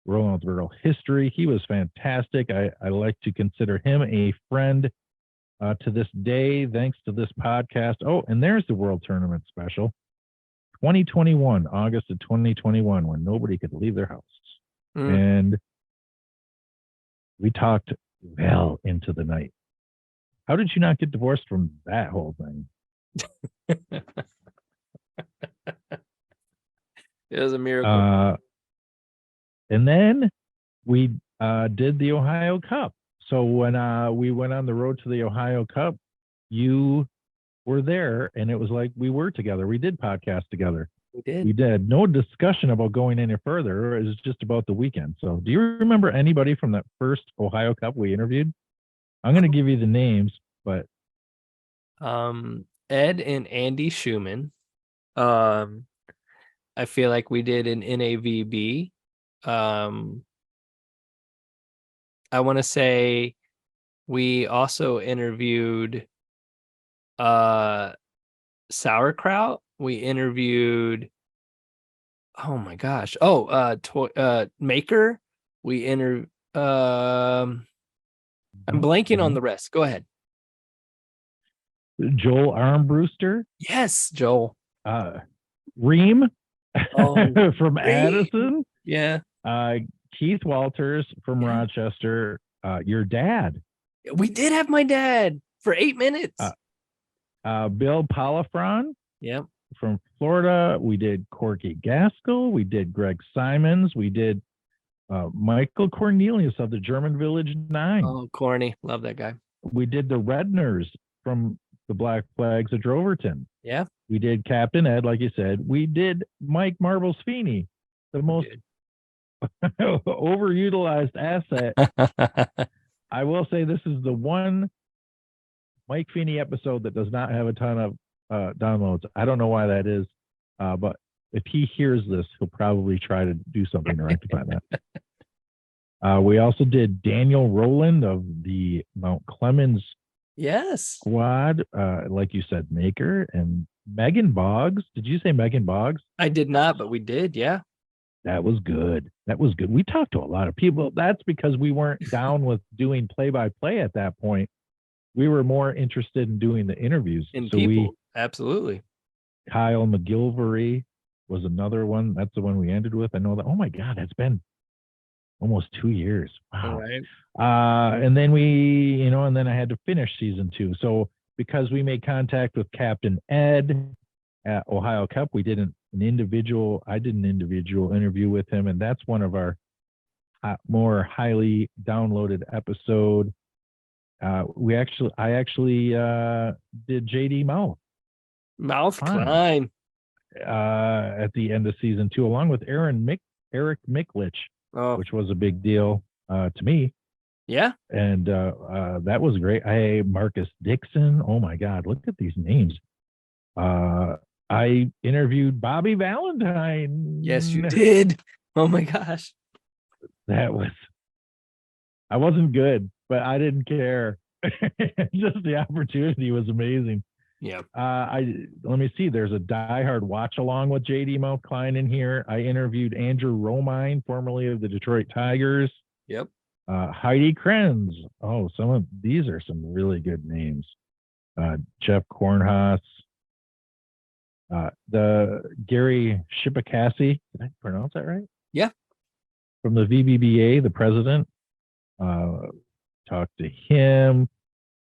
Rollins history. He was fantastic. I like to consider him a friend to this day, thanks to this podcast. Oh, and there's the World Tournament special. 2021, August of 2021, when nobody could leave their house. And we talked well into the night. How did you not get divorced from that whole thing? It was a miracle. And then we did the Ohio Cup. So when we went on the road to the Ohio Cup, you were there, and it was like we were together. We did podcast together. We did. No discussion about going any further. It was just about the weekend. So do you remember anybody from that first Ohio Cup we interviewed? I'm going to give you the names, but Ed and Andy Schumann. I feel like we did an NAVB. I want to say we also interviewed Sauerkraut. We interviewed, oh my gosh. Maker. We interviewed I'm blanking on the rest. Go ahead. Joel Armbruster. Yes, Joel. Reem from Reem. Addison. Yeah. Keith Walters from Rochester. Your dad. We did have my dad for 8 minutes. Bill Polifron. Yep. From Florida. We did Corky Gaskell. We did Greg Simons. We did Michael Cornelius of the German Village 9. Oh, corny. Love that guy. We did the Redners from the Black Flags of Droverton. Yeah. We did Captain Ed, like you said. We did Mike Marbles Feeney, the most overutilized asset. I will say this is the one Mike Feeney episode that does not have a ton of downloads. I don't know why that is, but if he hears this, he'll probably try to do something to rectify that. We also did Daniel Rowland of the Mount Clemens squad, like you said, Maker, and Megan Boggs. Did you say Megan Boggs? I did not, but we did. Yeah. That was good. We talked to a lot of people. That's because we weren't down with doing play-by-play at that point. We were more interested in doing the interviews. Absolutely. Kyle McGilvery was another one. That's the one we ended with. I know that. Oh my God, that's been almost 2 years. Wow. All right. And then and then I had to finish season 2. So because we made contact with Captain Ed at Ohio Cup, we did I did an individual interview with him, and that's one of our more highly downloaded episode. I actually did JD Mouth Klein at the end of season 2, along with Eric Miklich, which was a big deal to me. Yeah. And that was great. Marcus Dixon. Oh my God, look at these names. I interviewed Bobby Valentine. Yes, you did. Oh my gosh. I wasn't good, but I didn't care. Just the opportunity was amazing. Yeah. Let me see. There's a diehard watch along with JD Mount Klein in here. I interviewed Andrew Romine, formerly of the Detroit Tigers. Yep. Heidi Krenz. Oh, these are some really good names. Jeff Kornhaus. The Gary Shipacassi. Did I pronounce that right? Yeah. from the VBBA, the president. Talked to him.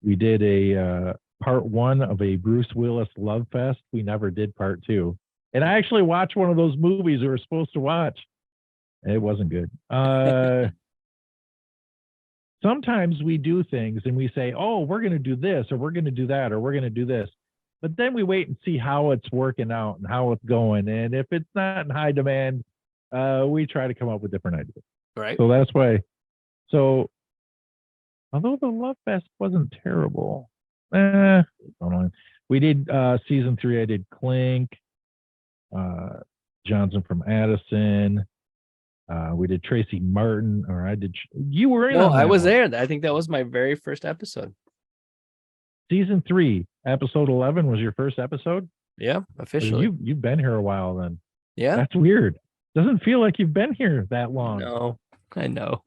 We did a part 1 of a Bruce Willis love fest. We never did part 2. And I actually watched one of those movies we were supposed to watch. It wasn't good. Sometimes we do things and we say, oh, we're going to do this, or we're going to do that, or we're going to do this. But then we wait and see how it's working out and how it's going. And if it's not in high demand, we try to come up with different ideas. Right. So that's why. So although the Love Fest wasn't terrible, I don't know. We did season 3. I did Clink, Johnson from Addison. We did Tracy Martin, or I did. You were in No, on I that was one. there. I think that was my very first episode. Season 3, episode 11 was your first episode. Yeah, officially. You've been here a while then. Yeah. That's weird. Doesn't feel like you've been here that long. No, I know.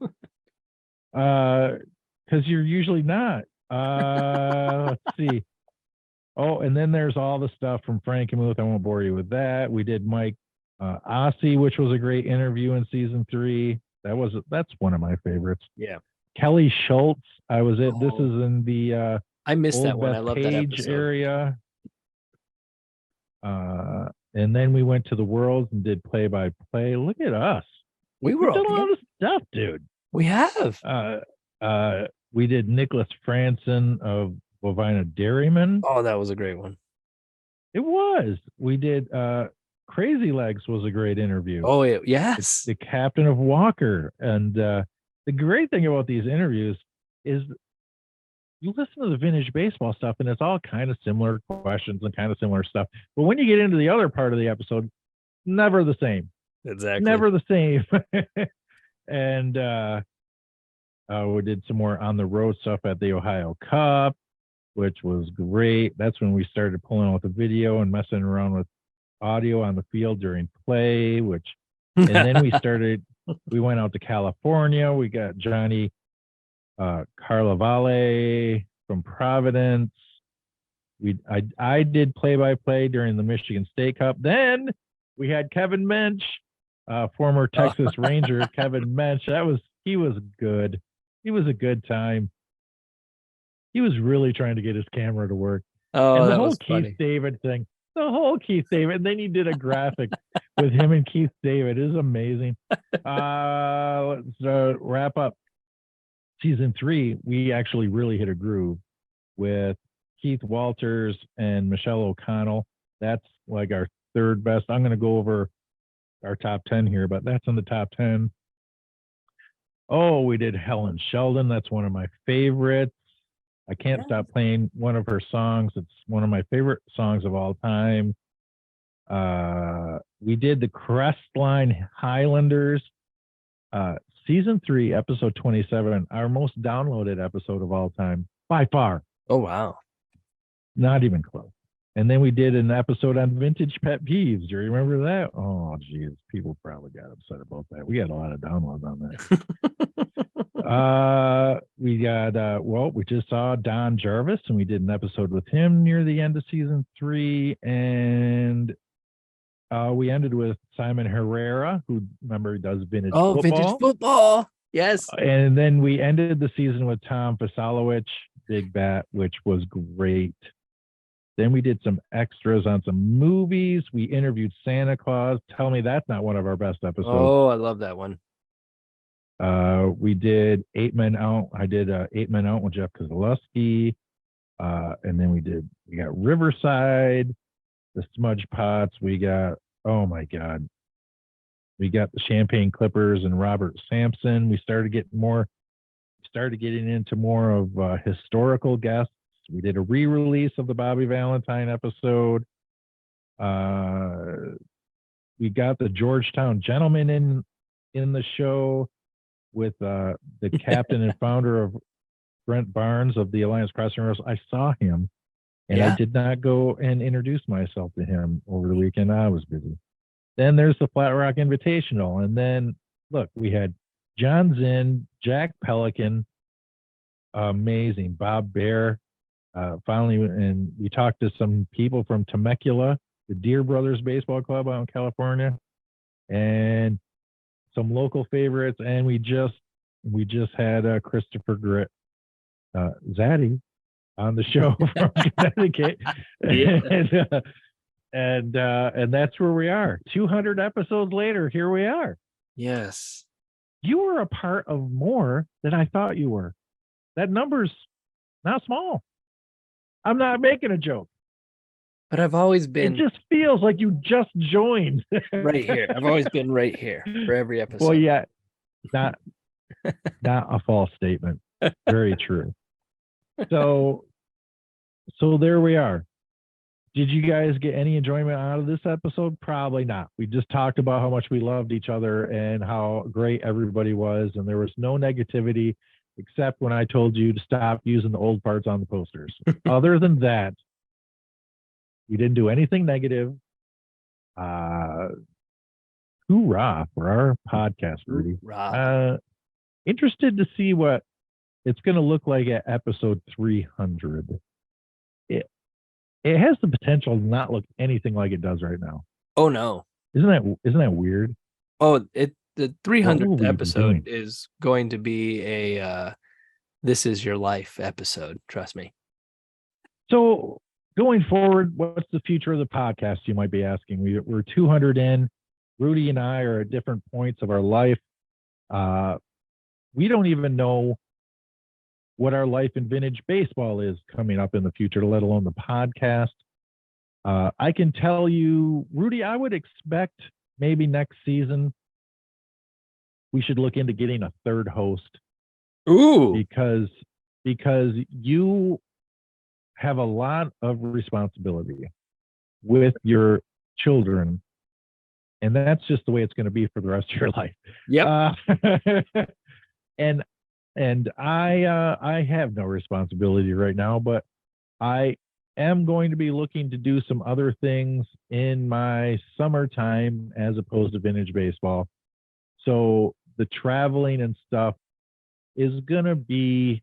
Because you're usually not. Let's see. Oh, and then there's all the stuff from Frankenmuth. I won't bore you with that. We did Mike Ossie, which was a great interview in season 3. That's one of my favorites. Yeah. Kelly Schultz. I was at. This Oh. is in the I missed that Old one. I love that Bethpage episode. area. And then we went to the Worlds and did play-by-play. Look at us. We We were did a all lot of stuff, dude. We have. We did Nicholas Franson of Bovina Dairyman. Oh, that was a great one. It was. We did Crazy Legs was a great interview. Oh, yes. The captain of Walker. And the great thing about these interviews is you listen to the vintage baseball stuff and it's all kind of similar questions and kind of similar stuff. But when you get into the other part of the episode, never the same. Exactly. Never the same. And we did some more on the road stuff at the Ohio Cup, which was great. That's when we started pulling out the video and messing around with audio on the field during play, and then we went out to California. We got Johnny Carlavale from Providence. I did play-by-play during the Michigan State Cup. Then we had Kevin Mensch, former Texas Ranger Kevin Mensch. He was good. He was a good time. He was really trying to get his camera to work. Oh, And the that whole was Keith funny. David thing. The whole Keith David. And then he did a graphic with him and Keith David. It is amazing. Let's wrap up season 3. We actually really hit a groove with Keith Walters and Michelle O'Connell. That's like our 3rd best. I'm going to go over our top 10 here, but that's in the top 10. Oh, we did Helen Sheldon. That's one of my favorites. I can't stop playing one of her songs. It's one of my favorite songs of all time. We did the Crestline Highlanders, season 3, episode 27, our most downloaded episode of all time by far. Oh, wow. Not even close. And then we did an episode on vintage pet peeves. Do you remember that? Oh, geez. People probably got upset about that. We had a lot of downloads on that. We just saw Don Jarvis, and we did an episode with him near the end of season 3. And we ended with Simon Herrera, who, remember, does vintage football. Vintage football. Yes. And then we ended the season with Tom Fasalowicz, Big Bat, which was great. Then we did some extras on some movies. We interviewed Santa Claus. Tell me that's not one of our best episodes. Oh, I love that one. We did 8 Men Out. I did 8 Men Out with Jeff Kozlowski. And then we got Riverside, the Smudge Pots. We got, oh my God. We got the Champagne Clippers and Robert Sampson. We started getting into more of historical guests. We did a re-release of the Bobby Valentine episode. We got the Georgetown Gentleman in the show with the captain and founder of Brent Barnes of the Alliance Crossing Roads. I saw him, and I did not go and introduce myself to him over the weekend. I was busy. Then there's the Flat Rock Invitational. And then, look, we had John Zinn, Jack Pelican, amazing, Bob Bear. Finally, and we talked to some people from Temecula, the Deer Brothers Baseball Club out in California, and some local favorites, and we just had Christopher Zaddy on the show from Connecticut. Yeah. And that's where we are. 200 episodes later, here we are. Yes. You were a part of more than I thought you were. That number's not small. I'm not making a joke. But I've always It been just feels like you just joined. right here. I've always been right here for every episode. Well, yeah, not a false statement. Very true. So there we are. Did you guys get any enjoyment out of this episode? Probably not. We just talked about how much we loved each other and how great everybody was, and there was no negativity except when I told you to stop using the old parts on the posters. Other than that, we didn't do anything negative. Hoorah for our podcast, Rudy. Interested to see what it's going to look like at episode 300. It has the potential to not look anything like it does right now. Oh no. Isn't that weird? Oh, the 300th we episode doing? is going to be a this is your life episode, trust me. So going forward, what's the future of the podcast, you might be asking? We're 200 in. Rudy and I are at different points of our life. We don't even know what our life in vintage baseball is coming up in the future, let alone the podcast. I can tell you, Rudy, I would expect maybe next season we should look into getting a third host. Ooh. Because you have a lot of responsibility with your children, and that's just the way it's going to be for the rest of your life. Yep. And I have no responsibility right now, but I am going to be looking to do some other things in my summertime as opposed to vintage baseball. So the traveling and stuff is going to be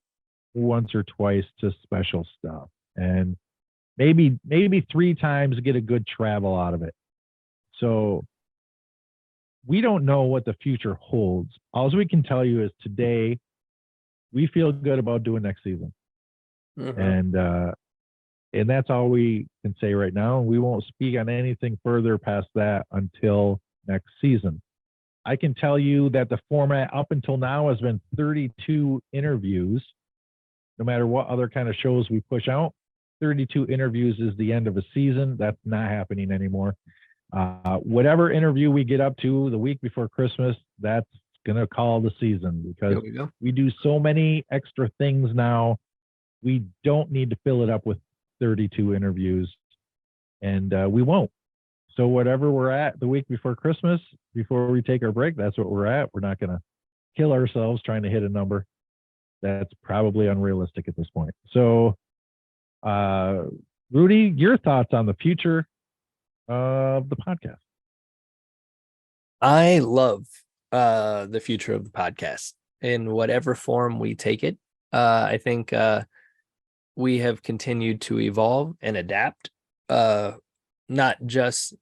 once or twice to special stuff, and maybe 3 times get a good travel out of it. So we don't know what the future holds. All we can tell you is today we feel good about doing next season. Mm-hmm. And that's all we can say right now. We won't speak on anything further past that until next season. I can tell you that the format up until now has been 32 interviews. No matter what other kind of shows we push out, 32 interviews is the end of a season. That's not happening anymore. Whatever interview we get up to the week before Christmas, that's going to call the season, because we do so many extra things now. We don't need to fill it up with 32 interviews, and we won't. So whatever we're at the week before Christmas, before we take our break, that's what we're at. We're not going to kill ourselves trying to hit a number. That's probably unrealistic at this point. So, Rudy, your thoughts on the future of the podcast? I love the future of the podcast in whatever form we take it. I think we have continued to evolve and adapt, not just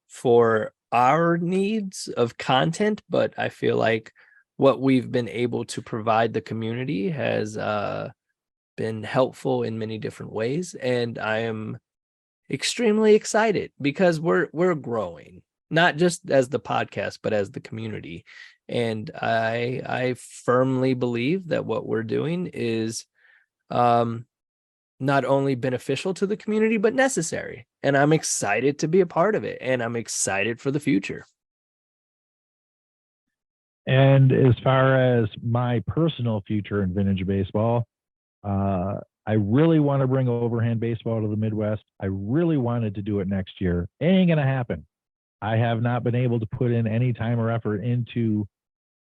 for our needs of content, but I feel like what we've been able to provide the community has been helpful in many different ways. And I am extremely excited because we're growing, not just as the podcast, but as the community. And I firmly believe that what we're doing is not only beneficial to the community, but necessary. And I'm excited to be a part of it. And I'm excited for the future. And as far as my personal future in vintage baseball, I really want to bring overhand baseball to the Midwest. I really wanted to do it next year. It ain't going to happen. I have not been able to put in any time or effort into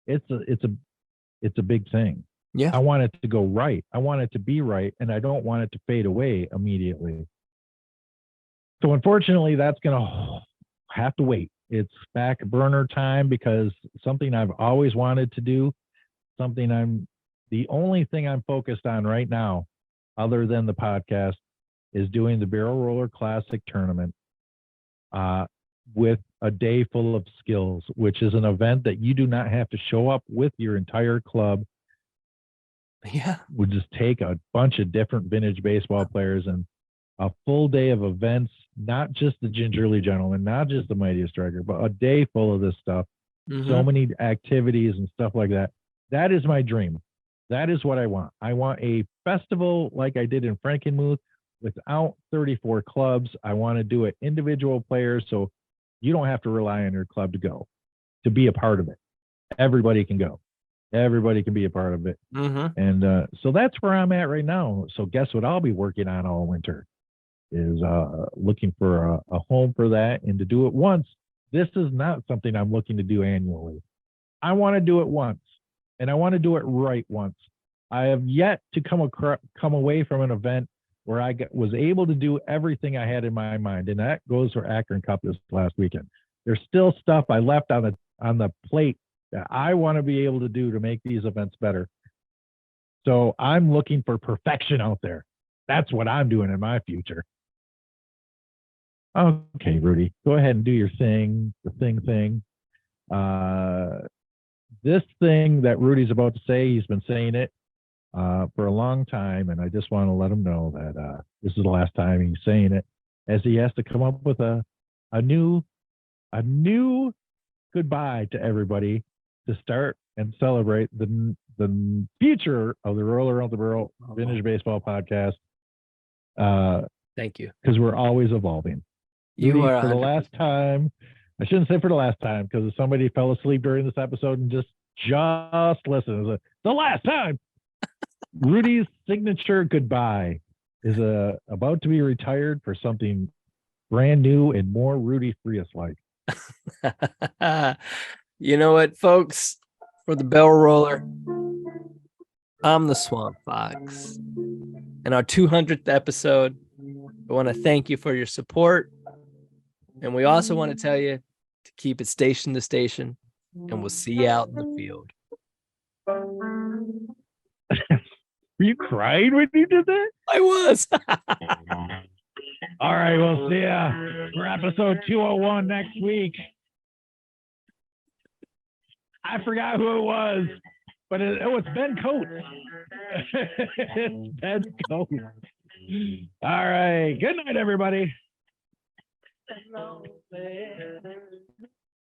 it's a big thing. Yeah. I want it to go right. I want it to be right, and I don't want it to fade away immediately. So unfortunately, that's going to have to wait. It's back burner time, because something I've always wanted to do, the only thing I'm focused on right now, other than the podcast, is doing the Barrel Roller Classic tournament. with a day full of skills, which is an event that you do not have to show up with your entire club. Yeah. Would just take a bunch of different vintage baseball players and a full day of events, not just the Gingerly Gentleman, not just the Mightiest Striker, but a day full of this stuff. So many activities and stuff like that. That is my dream. That is what I want. I want a festival like I did in Frankenmuth without 34 clubs. I want to do it individual players, so you don't have to rely on your club to be a part of it. Everybody can go. Everybody can be a part of it. And so that's where I'm at right now. So guess what I'll be working on all winter is looking for a home for that, and to do it once. This is not something I'm looking to do annually. I want to do it once, and I want to do it right once. I have yet to come away from an event where I was able to do everything I had in my mind, and that goes for Akron Cup this last weekend. There's still stuff I left on the plate that I want to be able to do to make these events better. So I'm looking for perfection out there. That's what I'm doing in my future. Okay, Rudy, go ahead and do your thing, the thing. This thing that Rudy's about to say, he's been saying it for a long time, and I just want to let him know that this is the last time he's saying it, as he has to come up with a new goodbye to everybody to start and celebrate the future of the Roller Around the Barrel Vintage Baseball Podcast. Thank you. Because we're always evolving. You are for the last time. I shouldn't say for the last time, because if somebody fell asleep during this episode and just listen, it's the last time. Rudy's signature goodbye is about to be retired for something brand new and more Rudy Frias like. You know what, folks? For the Barrel Roller, I'm the Swamp Fox. In our 200th episode, I want to thank you for your support. And we also want to tell you to keep it station to station, and we'll see you out in the field. Were you crying when you did that? I was. All right, we'll see ya for episode 201 next week. I forgot who it was, but it was Ben Coates. It's Ben Coates. All right. Good night, everybody.